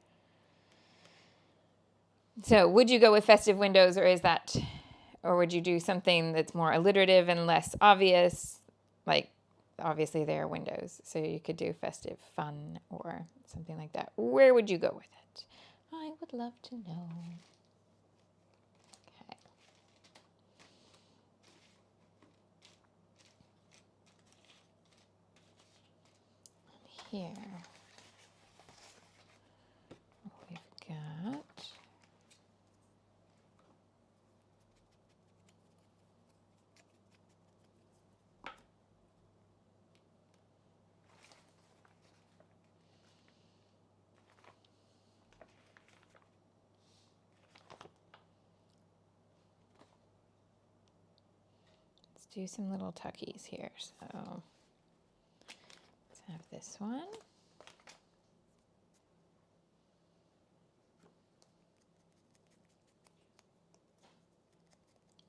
So would you go with festive windows, or is that Or would you do something that's more alliterative and less obvious? Like, obviously there are windows, so you could do festive, fun, or something like that. Where would you go with it? I would love to know. Okay. Here we've got do some little tuckies here. So let's have this one.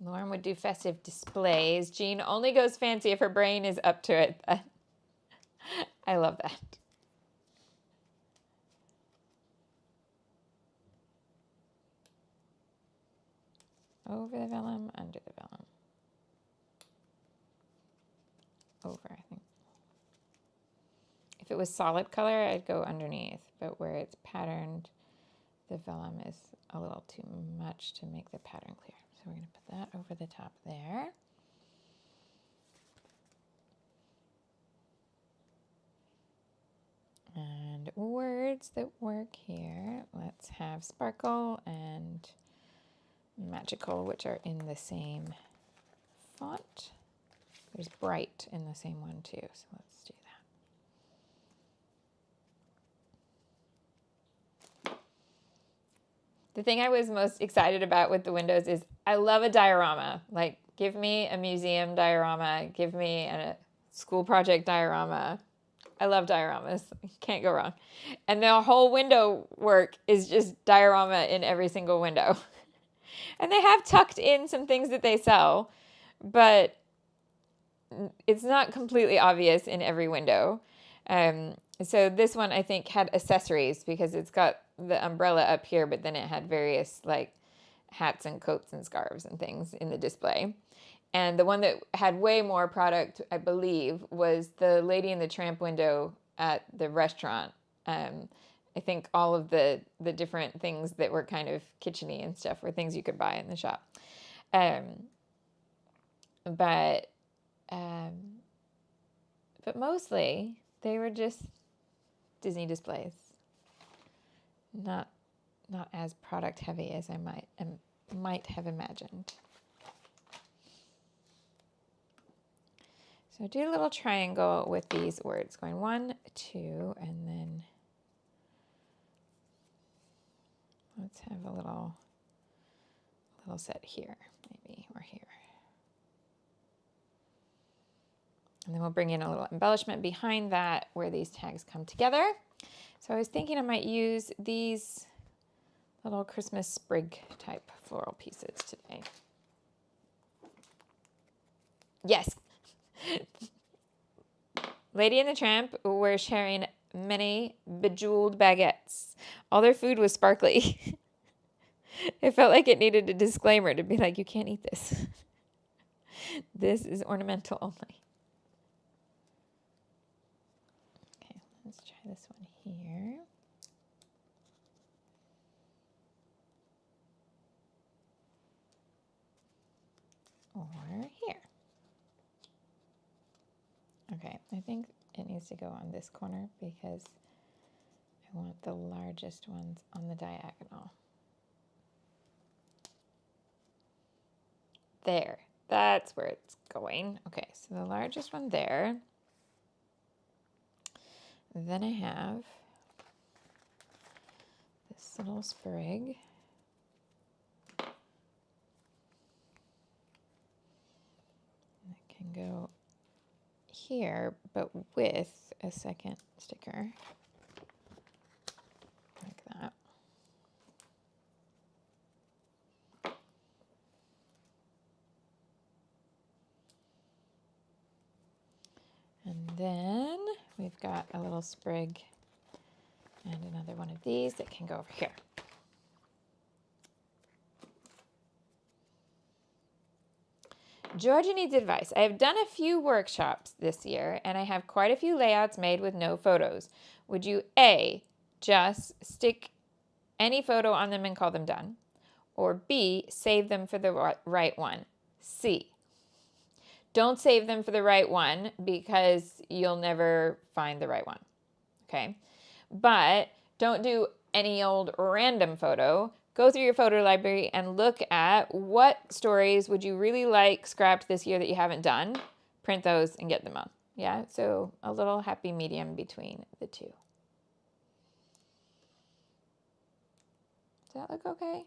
Lauren would do festive displays. Jean only goes fancy if her brain is up to it. I love that. Over the vellum, under the vellum. Over, I think. If it was solid color, I'd go underneath, but where it's patterned, the vellum is a little too much to make the pattern clear. So we're going to put that over the top there. And words that work here, let's have sparkle and magical, which are in the same font. There's bright in the same one too, so let's do that. The thing I was most excited about with the windows is I love a diorama. Like, give me a museum diorama, give me a school project diorama. I love dioramas. Can't go wrong. And the whole window work is just diorama in every single window. And they have tucked in some things that they sell, but it's not completely obvious in every window. So this one I think had accessories because it's got the umbrella up here, but then it had various like hats and coats and scarves and things in the display. And the one that had way more product, I believe, was the Lady and the Tramp window at the restaurant. I think all of the different things that were kind of kitcheny and stuff were things you could buy in the shop. But mostly they were just Disney displays. Not as product heavy as I might have imagined. So do a little triangle with these words, going 1, 2, and then let's have a little set here, maybe, or here. And then we'll bring in a little embellishment behind that where these tags come together. So I was thinking I might use these little Christmas sprig type floral pieces today. Yes. Lady and the Tramp were sharing many bejeweled baguettes. All their food was sparkly. It felt like it needed a disclaimer to be like, you can't eat this. This is ornamental only. Okay, let's try this one here. Or here. Okay, I think it needs to go on this corner because I want the largest ones on the diagonal. There, that's where it's going. Okay, so the largest one there. Then I have this little sprig. That can go here, but with a second sticker, like that. And then we've got a little sprig and another one of these that can go over here. Georgia needs advice. I have done a few workshops this year, and I have quite a few layouts made with no photos. Would you A, just stick any photo on them and call them done? Or B, save them for the right one? C, don't save them for the right one because you'll never find the right one. Okay? But don't do any old random photo. Go through your photo library and look at what stories would you really like scrapped this year that you haven't done. Print those and get them on. Yeah, so a little happy medium between the two. Does that look okay?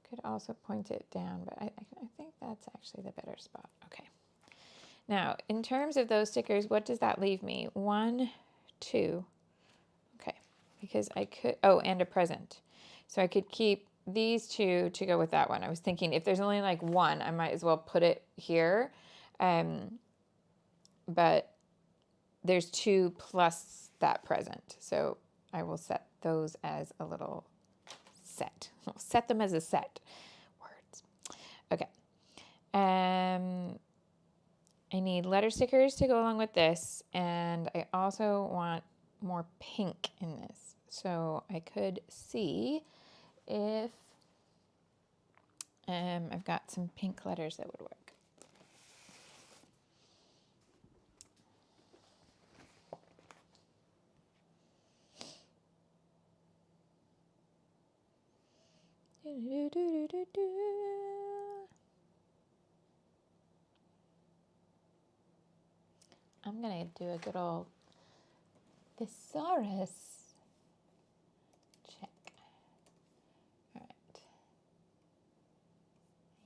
Could also point it down, but I think that's actually the better spot. Okay. Now, in terms of those stickers, what does that leave me? 1, 2. Okay, because I could, oh, and a present. So I could keep these 2 to go with that one. I was thinking if there's only like 1, I might as well put it here. But there's 2 plus that present. So I will set those as a little set. I'll set them as a set. Words. Okay. I need letter stickers to go along with this, and I also want more pink in this. So I could see if I've got some pink letters that would work. I'm going to do a good old thesaurus check. All right.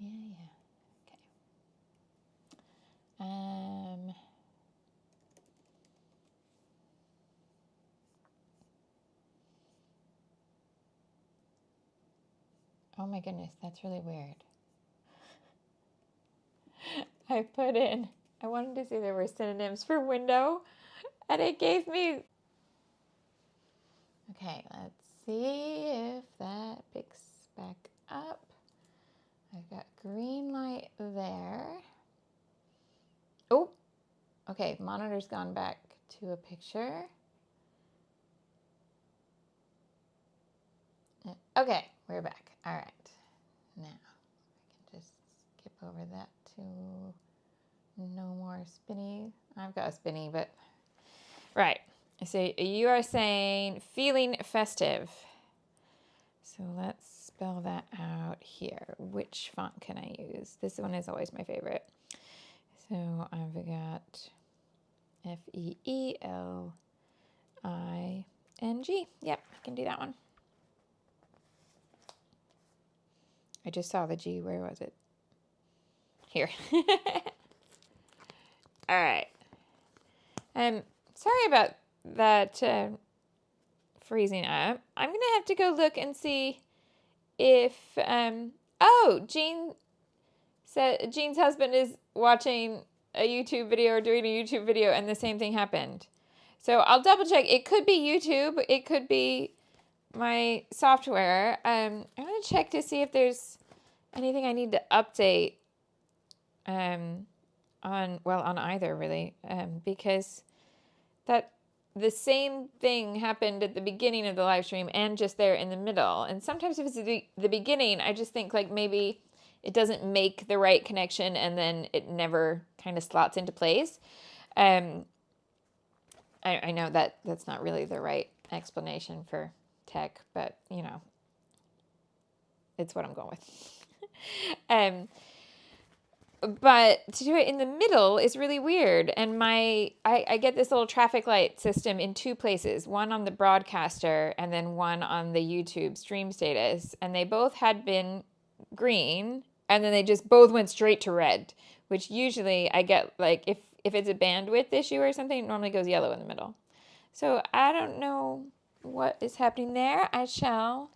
Yeah. Okay. Oh my goodness, that's really weird. I put in, I wanted to see there were synonyms for window, and it gave me. Okay, let's see if that picks back up. I've got green light there. Oh, okay, monitor's gone back to a picture. Okay, we're back. All right. Now, I can just skip over that to no more spinny. I've got a spinny, but... Right. So you are saying feeling festive. So let's spell that out here. Which font can I use? This one is always my favorite. So I've got Feeling. Yep, I can do that one. I just saw the G. Where was it? Here. All right. Sorry about that freezing up. I'm going to have to go look and see if... oh, Jean's husband is watching a YouTube video or doing a YouTube video and the same thing happened. So I'll double check. It could be YouTube. It could be my software. I'm going to check to see if there's anything I need to update on either really, because that the same thing happened at the beginning of the live stream and just there in the middle. And sometimes if it's the beginning, I just think like maybe it doesn't make the right connection and then it never kind of slots into place. I know that that's not really the right explanation for tech, but you know, it's what I'm going with. But to do it in the middle is really weird. And I get this little traffic light system in 2 places, one on the broadcaster and then one on the YouTube stream status. And they both had been green and then they just both went straight to red, which usually I get like if it's a bandwidth issue or something, it normally goes yellow in the middle. So I don't know what is happening there. I shall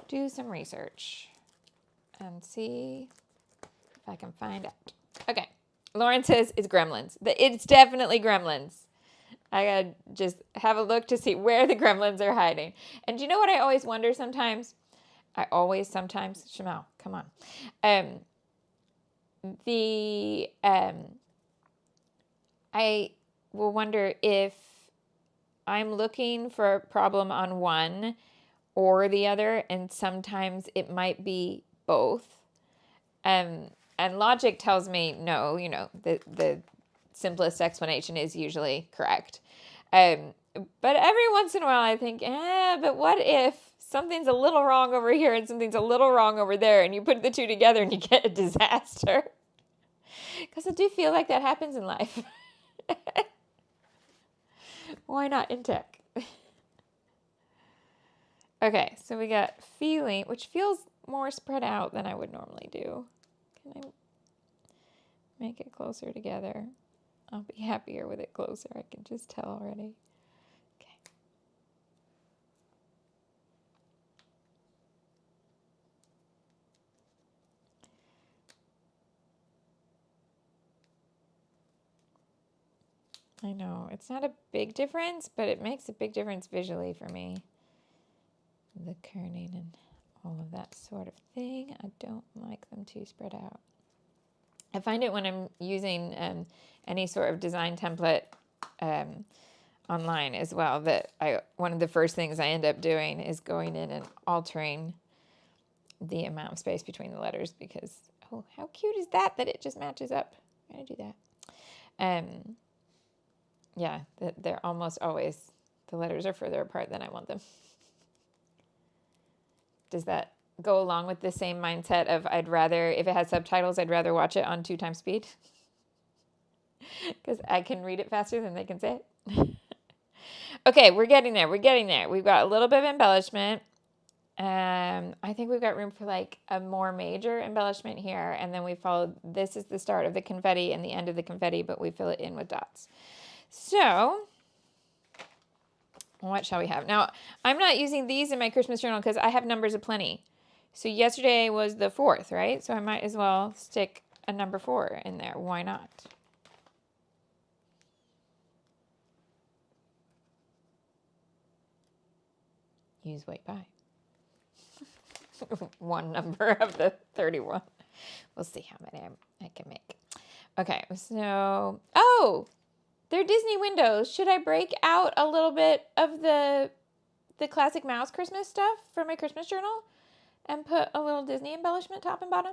do some research and see if I can find out. Okay. Lauren says it's gremlins. It's definitely gremlins. I gotta just have a look to see where the gremlins are hiding. And do you know what I always wonder sometimes? Shimelle, come on. the I will wonder if I'm looking for a problem on one or the other, and sometimes it might be both. And logic tells me no, the simplest explanation is usually correct. But every once in a while I think, but what if something's a little wrong over here and something's a little wrong over there, and you put the two together and you get a disaster? Because I do feel like that happens in life. Why not in tech? Okay, so we got feeling, which feels more spread out than I would normally do. Can I make it closer together? I'll be happier with it closer. I can just tell already. Okay. I know, it's not a big difference, but it makes a big difference visually for me. The kerning and all of that sort of thing. I don't like them too spread out. I find it when I'm using any sort of design template online as well, that one of the first things I end up doing is going in and altering the amount of space between the letters, because, oh, how cute is that it just matches up. I'm going to do that. Yeah, they're almost always, the letters are further apart than I want them. Does that go along with the same mindset of I'd rather, if it has subtitles, I'd rather watch it on 2x speed? Because I can read it faster than they can say it. Okay, we're getting there. We've got a little bit of embellishment. I think we've got room for like a more major embellishment here. And then we follow, this is the start of the confetti and the end of the confetti, but we fill it in with dots. So what shall we have? Now, I'm not using these in my Christmas journal because I have numbers aplenty. So yesterday was the 4th, right? So I might as well stick a number 4 in there. Why not? Use weight by. One number of the 31. We'll see how many I can make. Okay, so, oh, they're Disney windows. Should I break out a little bit of the Classic Mouse Christmas stuff for my Christmas journal and put a little Disney embellishment top and bottom?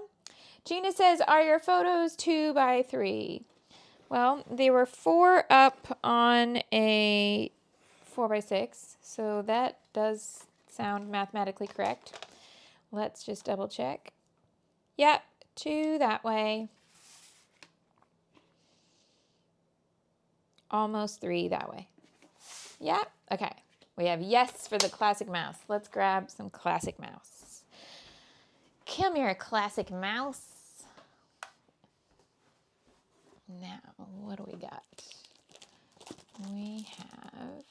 Gina says, are your photos 2x3? Well, they were 4 up on a 4x6, so that does sound mathematically correct. Let's just double check. Yep, 2 that way. Almost 3 that way. Yep, okay. We have yes for the Classic Mouse. Let's grab some Classic Mouse. Come here, Classic Mouse. Now, what do we got? We have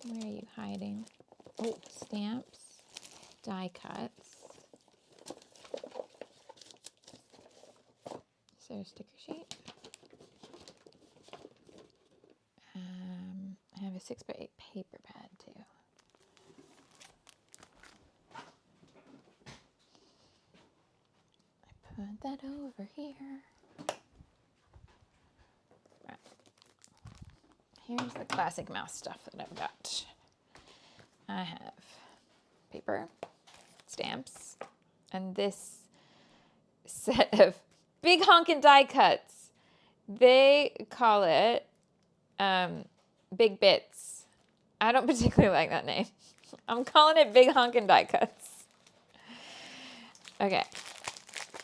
where are you hiding? Oh, stamps, die cuts. Is there a sticker sheet? I have a 6x8 paper pad too. I put that over here. Right. Here's the Classic Mouse stuff that I've got. I have paper, stamps, and this set of big honkin' die cuts. They call it Big Bits. I don't particularly like that name. I'm calling it Big Honkin' Die Cuts. Okay.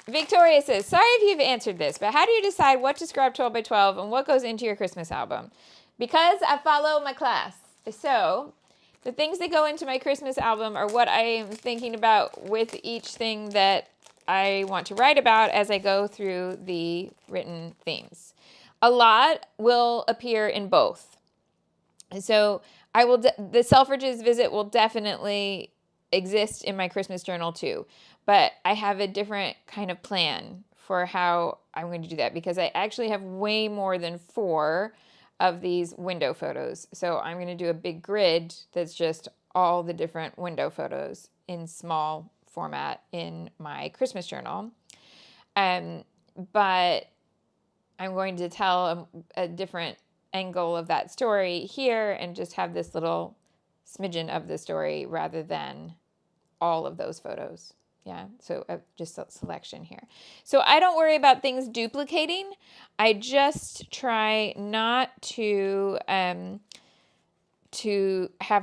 Victoria says, sorry if you've answered this, but how do you decide what to scrap 12 by 12 and what goes into your Christmas album? Because I follow my class. So the things that go into my Christmas album are what I am thinking about with each thing that I want to write about as I go through the written themes. A lot will appear in both. So I will, the Selfridges visit will definitely exist in my Christmas journal too. But I have a different kind of plan for how I'm going to do that, because I actually have way more than 4 of these window photos. So I'm going to do a big grid that's just all the different window photos in small format in my Christmas journal. But I'm going to tell a different angle of that story here and just have this little smidgen of the story rather than all of those photos. Yeah, so just a selection here. So I don't worry about things duplicating. I just try not to have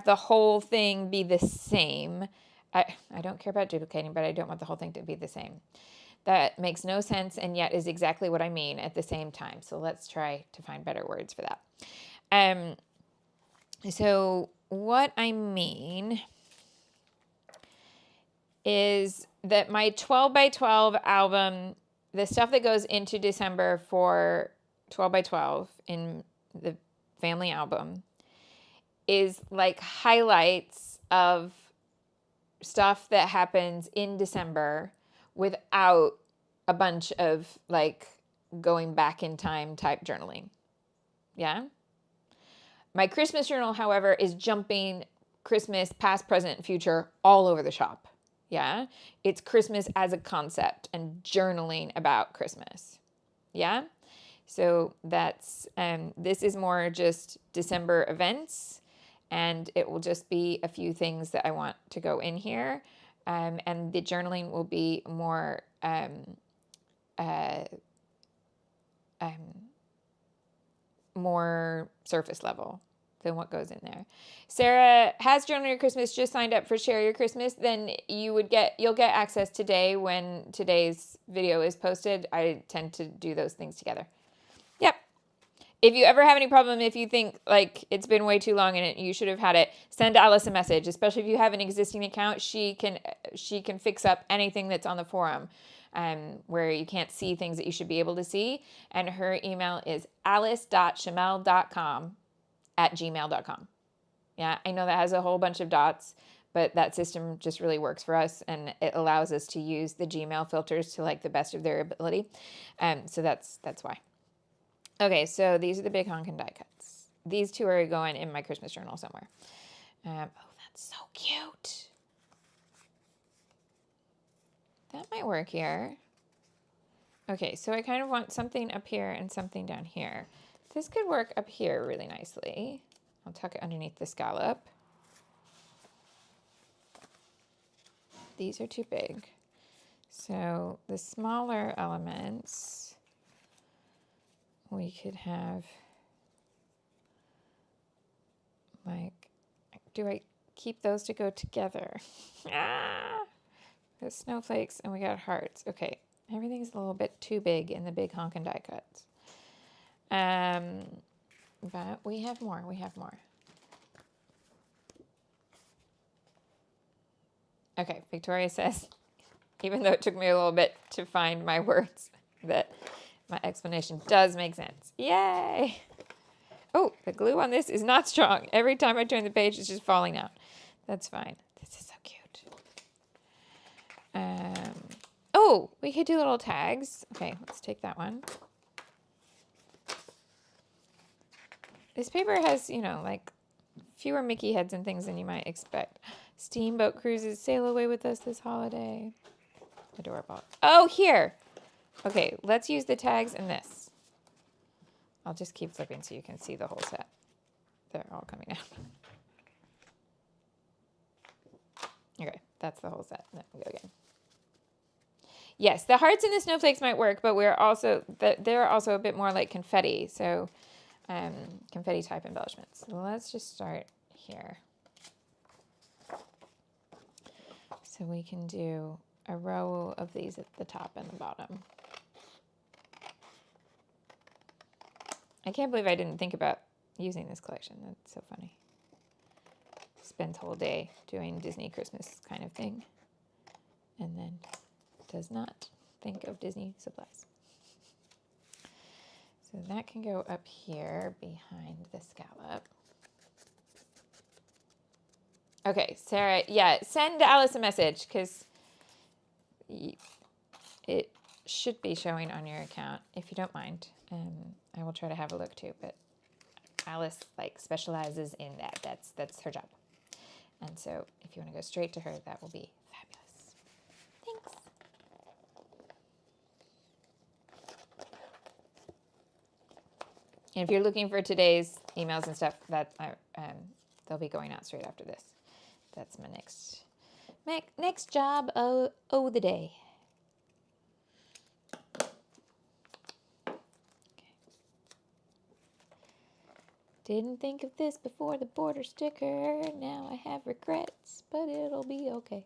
the whole thing be the same. I don't care about duplicating, but I don't want the whole thing to be the same. That makes no sense and yet is exactly what I mean at the same time. So let's try to find better words for that. So what I mean is that my 12 by 12 album, the stuff that goes into December for 12 by 12 in the family album, is like highlights of stuff that happens in December without a bunch of like going back in time type journaling. Yeah. My Christmas journal, however, is jumping Christmas, past, present, future all over the shop. Yeah. It's Christmas as a concept and journaling about Christmas. Yeah. So that's, this is more just December events, and it will just be a few things that I want to go in here. And the journaling will be more, more surface level than what goes in there. Sarah has Journal Your Christmas just signed up for Share Your Christmas. Then you'll get access today when today's video is posted. I tend to do those things together. Yep. If you ever have any problem, if you think like it's been way too long and you should have had it, send Alice a message. Especially if you have an existing account, she can fix up anything that's on the forum, where you can't see things that you should be able to see. And her email is alice.shimelle.com@gmail.com. Yeah, I know that has a whole bunch of dots, but that system just really works for us, and it allows us to use the Gmail filters to like the best of their ability. So that's why. Okay, so these are the big honkin' die cuts. These two are going in my Christmas journal somewhere. Oh, that's so cute. That might work here. Okay, so I kind of want something up here and something down here. This could work up here really nicely. I'll tuck it underneath the scallop. These are too big. So the smaller elements, we could have, like, do I keep those to go together? The snowflakes, and we got hearts. Okay, everything's a little bit too big in the big honkin' die cuts. But we have more. Okay, Victoria says, even though it took me a little bit to find my words, that my explanation does make sense. Yay! Oh, the glue on this is not strong. Every time I turn the page, it's just falling out. That's fine. This is so cute. Oh, we could do little tags. Okay, let's take that one. This paper has, like fewer Mickey heads and things than you might expect. Steamboat cruises sail away with us this holiday. Adorable. Oh, here. Okay, let's use the tags in this. I'll just keep flipping so you can see the whole set. They're all coming out. Okay, that's the whole set. Then we go again. Yes, the hearts and the snowflakes might work, but they're also a bit more like confetti. So confetti type embellishments. So let's just start here. So we can do a row of these at the top and the bottom. I can't believe I didn't think about using this collection. That's so funny. Spends whole day doing Disney Christmas kind of thing, and then does not think of Disney supplies. So that can go up here behind the scallop. Okay, Sarah, yeah, send Alice a message because it should be showing on your account if you don't mind. I will try to have a look too, but Alice specializes in that. That's her job. And so if you want to go straight to her, that will be fabulous. And if you're looking for today's emails and stuff, that they'll be going out straight after this. That's my next job of the day. Didn't think of this before the border sticker. Now I have regrets, but it'll be okay.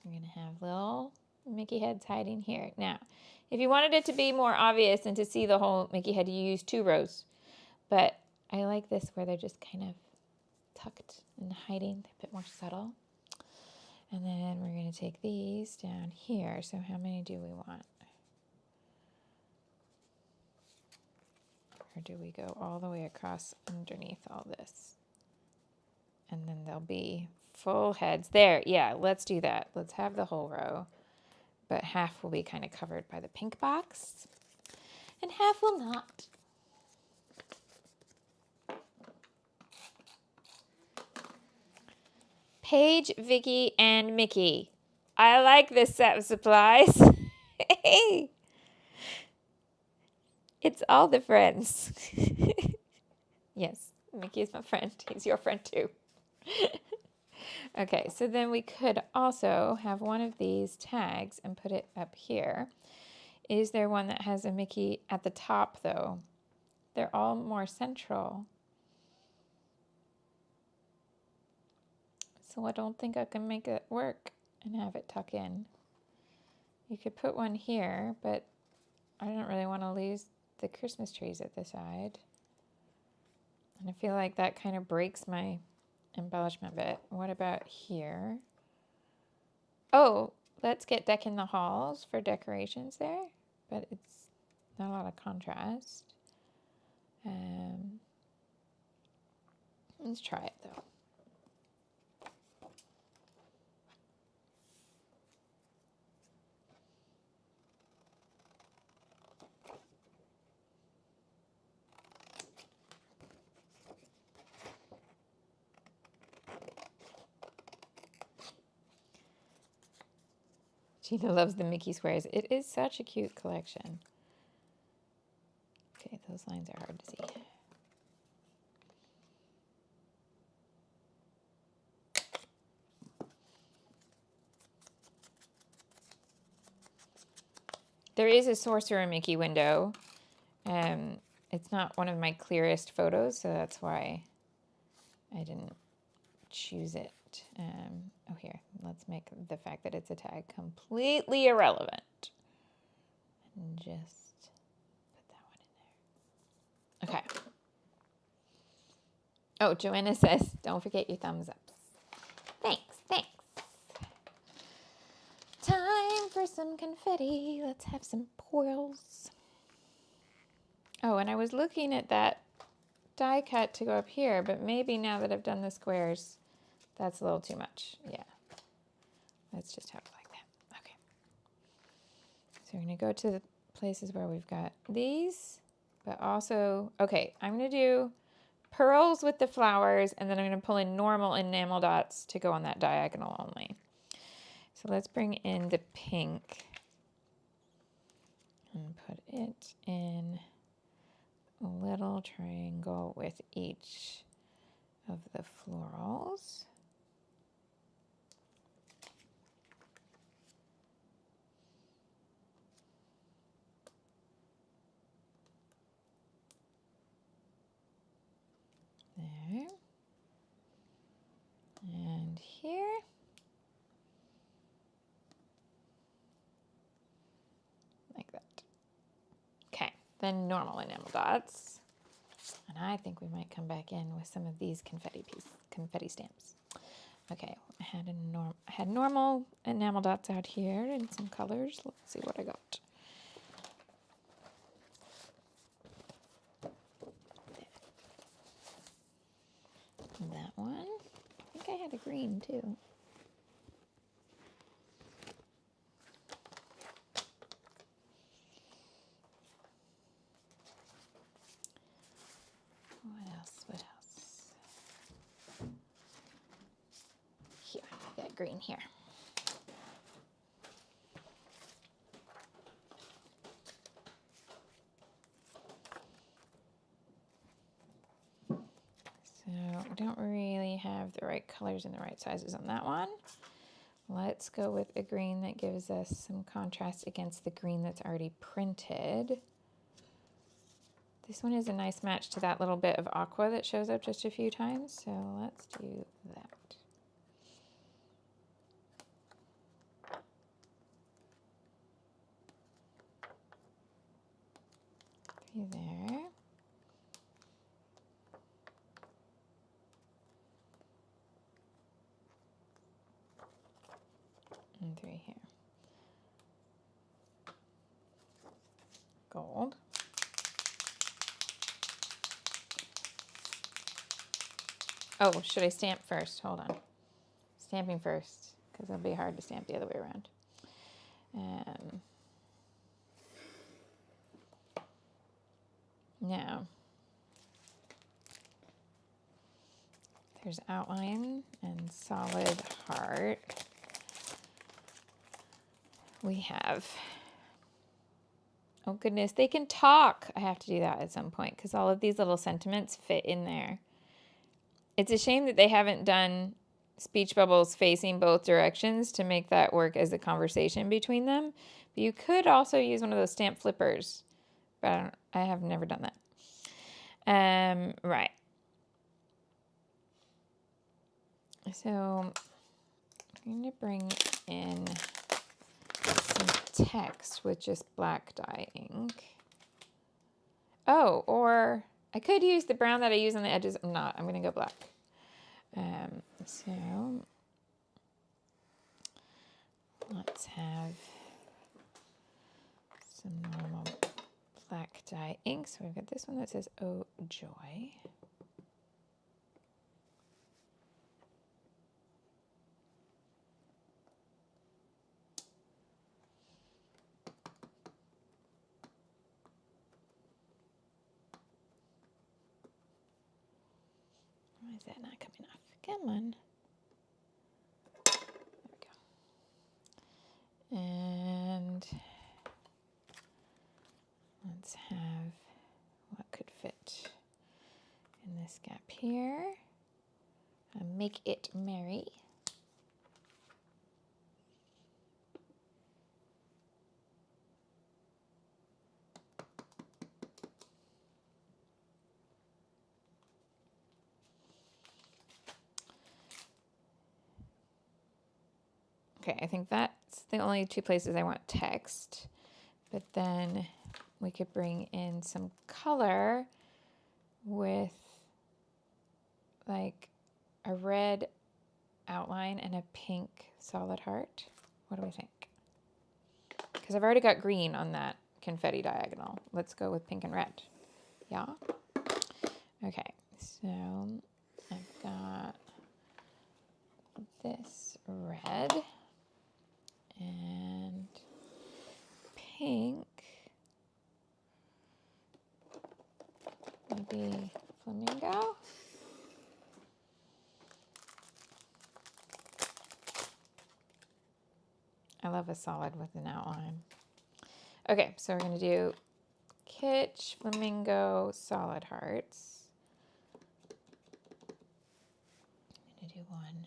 We're going to have little Mickey heads hiding here. Now, if you wanted it to be more obvious and to see the whole Mickey head, you use 2 rows. But I like this where they're just kind of tucked and hiding, a bit more subtle. And then we're going to take these down here. So how many do we want? Or do we go all the way across underneath all this? And then there'll be full heads. There, yeah, let's do that. Let's have the whole row. But half will be kind of covered by the pink box. And half will not. Paige, Vicky, and Mickey. I like this set of supplies. Hey! It's all the friends. Yes, Mickey is my friend. He's your friend too. Okay, so then we could also have one of these tags and put it up here. Is there one that has a Mickey at the top though? They're all more central. So I don't think I can make it work and have it tuck in. You could put one here, but I don't really want to lose the Christmas trees at the side. And I feel like that kind of breaks my embellishment bit. What about here? Oh, let's get deck in the halls for decorations there, but it's not a lot of contrast. Let's try it though. Gina loves the Mickey squares. It is such a cute collection. Okay, those lines are hard to see. There is a Sorcerer Mickey window. It's not one of my clearest photos, so that's why I didn't choose it. Oh, here, let's make the fact that it's a tag completely irrelevant. And just put that one in there. Okay. Oh, Joanna says, don't forget your thumbs ups. Thanks. Time for some confetti. Let's have some pearls. Oh, and I was looking at that die cut to go up here, but maybe now that I've done the squares, that's a little too much. Yeah. Let's just have it like that. Okay. So we're going to go to the places where we've got these, but also, okay, I'm going to do pearls with the flowers, and then I'm going to pull in normal enamel dots to go on that diagonal only. So let's bring in the pink and put it in a little triangle with each of the florals. There. And here. Like that. Okay, then normal enamel dots. And I think we might come back in with some of these confetti stamps. Okay, I had normal enamel dots out here in some colors. Let's see what I got. That one. I think I had a green too. What else? Here, I got green here. don't really have the right colors and the right sizes on that one. Let's go with a green that gives us some contrast against the green that's already printed. This one is a nice match to that little bit of aqua that shows up just a few times, so let's do that. There. And 3 here. Gold. Oh, should I stamp first? Hold on. Stamping first, because it'll be hard to stamp the other way around. Now, there's outline and solid heart. We have, oh goodness, they can talk. I have to do that at some point because all of these little sentiments fit in there. It's a shame that they haven't done speech bubbles facing both directions to make that work as a conversation between them. But you could also use one of those stamp flippers, but I have never done that. Right. So I'm going to bring in some text with just black dye ink. Oh, or I could use the brown that I use on the edges. I'm not. I'm going to go black. So let's have some normal black dye ink. So we've got this one that says "Oh Joy." Why is that not coming off? Come on. There we go. And let's have what could fit in this gap here. Make it merry. Okay, I think that's the only two places I want text. But then we could bring in some color with like a red outline and a pink solid heart. What do we think? Because I've already got green on that confetti diagonal. Let's go with pink and red. Yeah? Okay, so I've got this red and pink. Maybe flamingo. I love a solid with an outline. Okay, so we're going to do kitsch, flamingo, solid hearts. I'm going to do one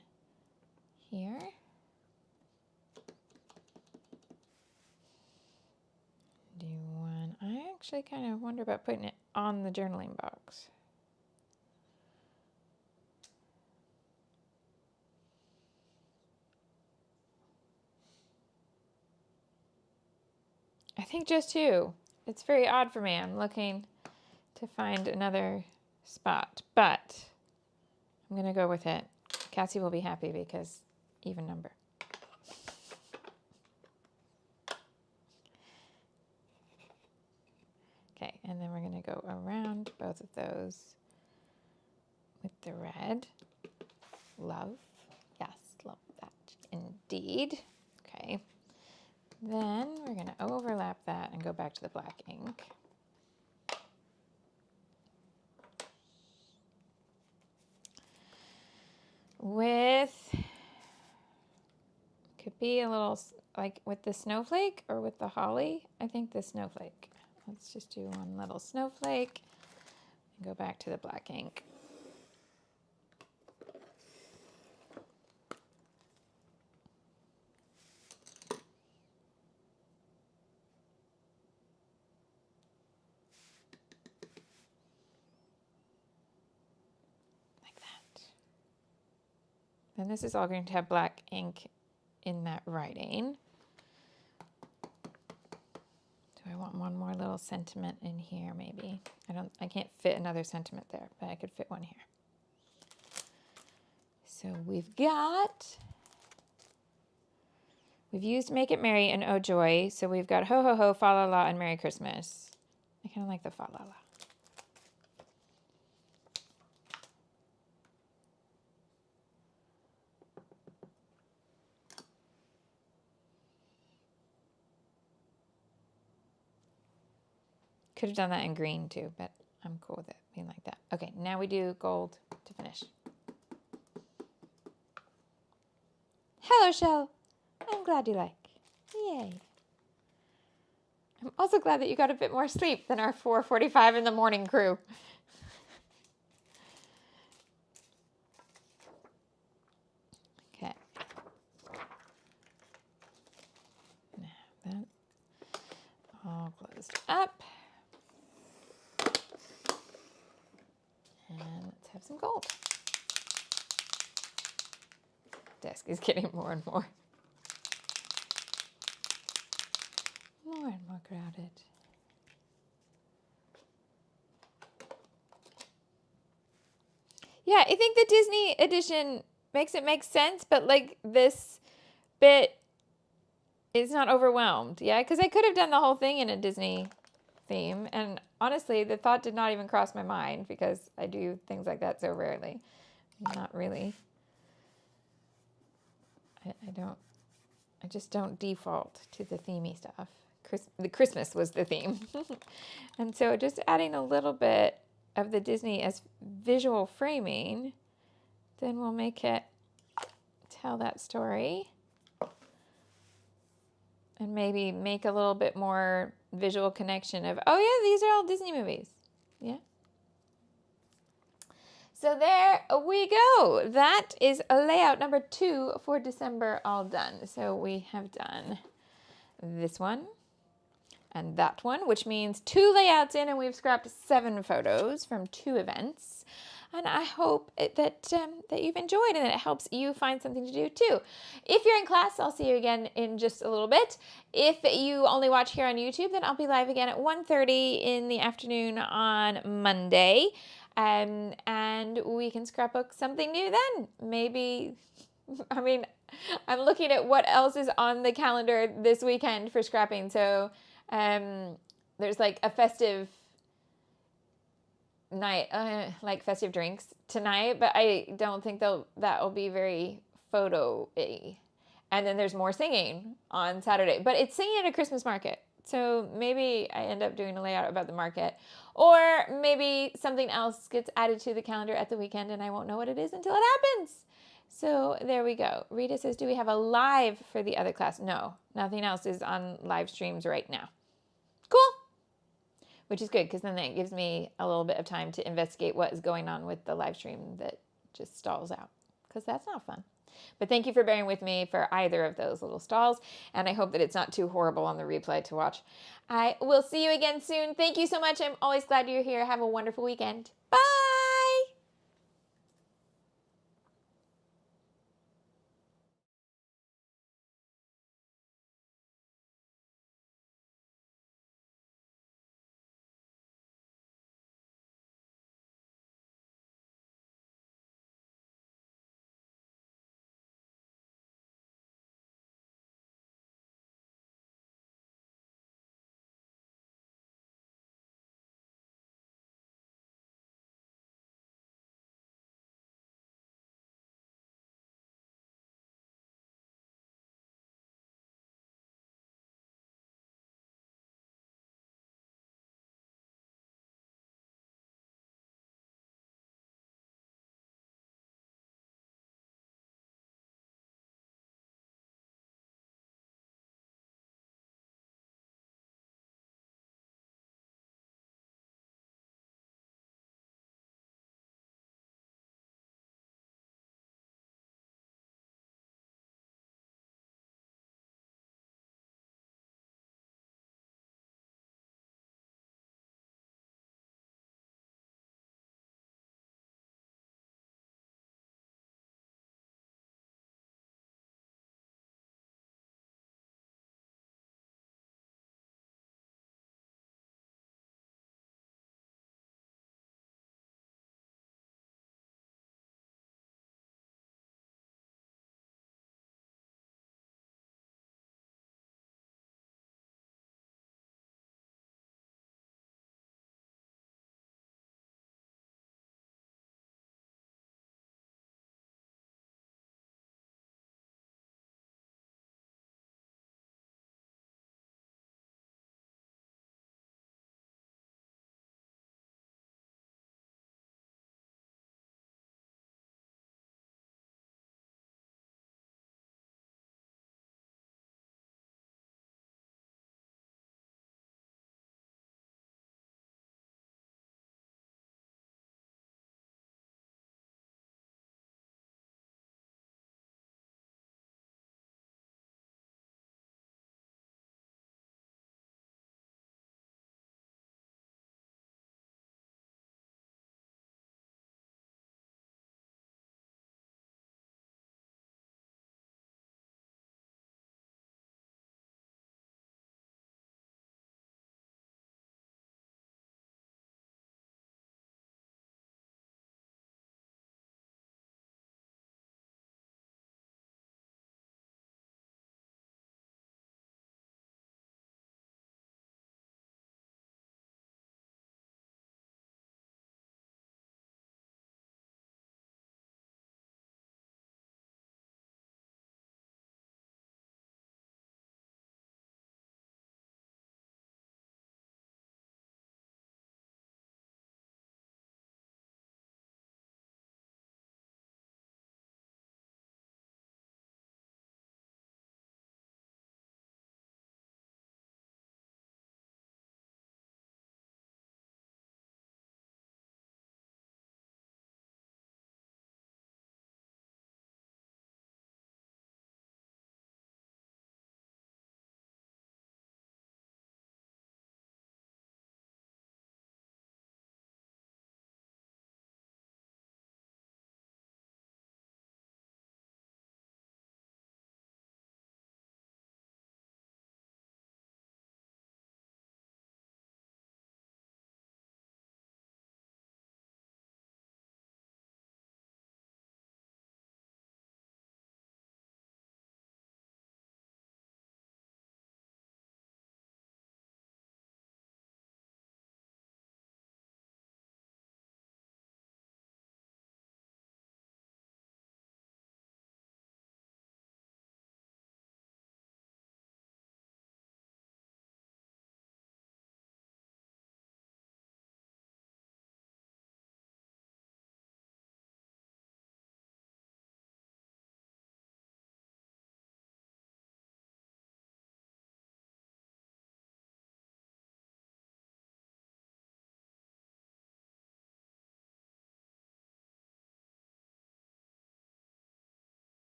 here. Do one. I actually kind of wonder about putting it on the journaling box. I think just two. It's very odd for me. I'm looking to find another spot, but I'm going to go with it. Cassie will be happy because even number. Okay, and then we're going to go around both of those with the red. Love. Yes, love that indeed. Okay. Then we're going to overlap that and go back to the black ink. With, could be a little, like with the snowflake or with the holly. I think the snowflake. Let's just do one little snowflake and go back to the black ink. And this is all going to have black ink in that writing. Do I want one more little sentiment in here maybe? I can't fit another sentiment there, but I could fit one here. So we've used Make It Merry and Oh Joy. So we've got Ho Ho Ho, Fa La La, and Merry Christmas. I kind of like the Fa La La. Could have done that in green too, but I'm cool with it being like that. Okay, now we do gold to finish. Hello, Shell. I'm glad you like. Yay. I'm also glad that you got a bit more sleep than our 4:45 in the morning crew. Okay. Now that all closed up. And let's have some gold. Desk is getting more and more crowded. Yeah, I think the Disney edition makes it make sense, but like this bit is not overwhelmed. Yeah, because I could have done the whole thing in a Disney theme, and honestly, the thought did not even cross my mind because I do things like that so rarely. Not really. I just don't default to the themey stuff. The Christmas was the theme. And so just adding a little bit of the Disney as visual framing, then we'll make it tell that story. And maybe make a little bit more visual connection of, oh yeah, these are all Disney movies. Yeah. So there we go. That is a layout number 2 for December all done. So we have done this one and that one, which means 2 layouts in, and we've scrapped 7 photos from 2 events. And I hope that you've enjoyed and that it helps you find something to do too. If you're in class, I'll see you again in just a little bit. If you only watch here on YouTube, then I'll be live again at 1:30 in the afternoon on Monday. And we can scrapbook something new then. Maybe, I mean, I'm looking at what else is on the calendar this weekend for scrapping. So there's like a festive night, like festive drinks tonight, but I don't think that will be very photo-y. And then there's more singing on Saturday, but it's singing at a Christmas market. So maybe I end up doing a layout about the market, or maybe something else gets added to the calendar at the weekend and I won't know what it is until it happens. So there we go. Rita says, do we have a live for the other class? No, nothing else is on live streams right now. Cool. Which is good, because then that gives me a little bit of time to investigate what is going on with the live stream that just stalls out, because that's not fun. But thank you for bearing with me for either of those little stalls, and I hope that it's not too horrible on the replay to watch. I will see you again soon. Thank you so much. I'm always glad you're here. Have a wonderful weekend. Bye!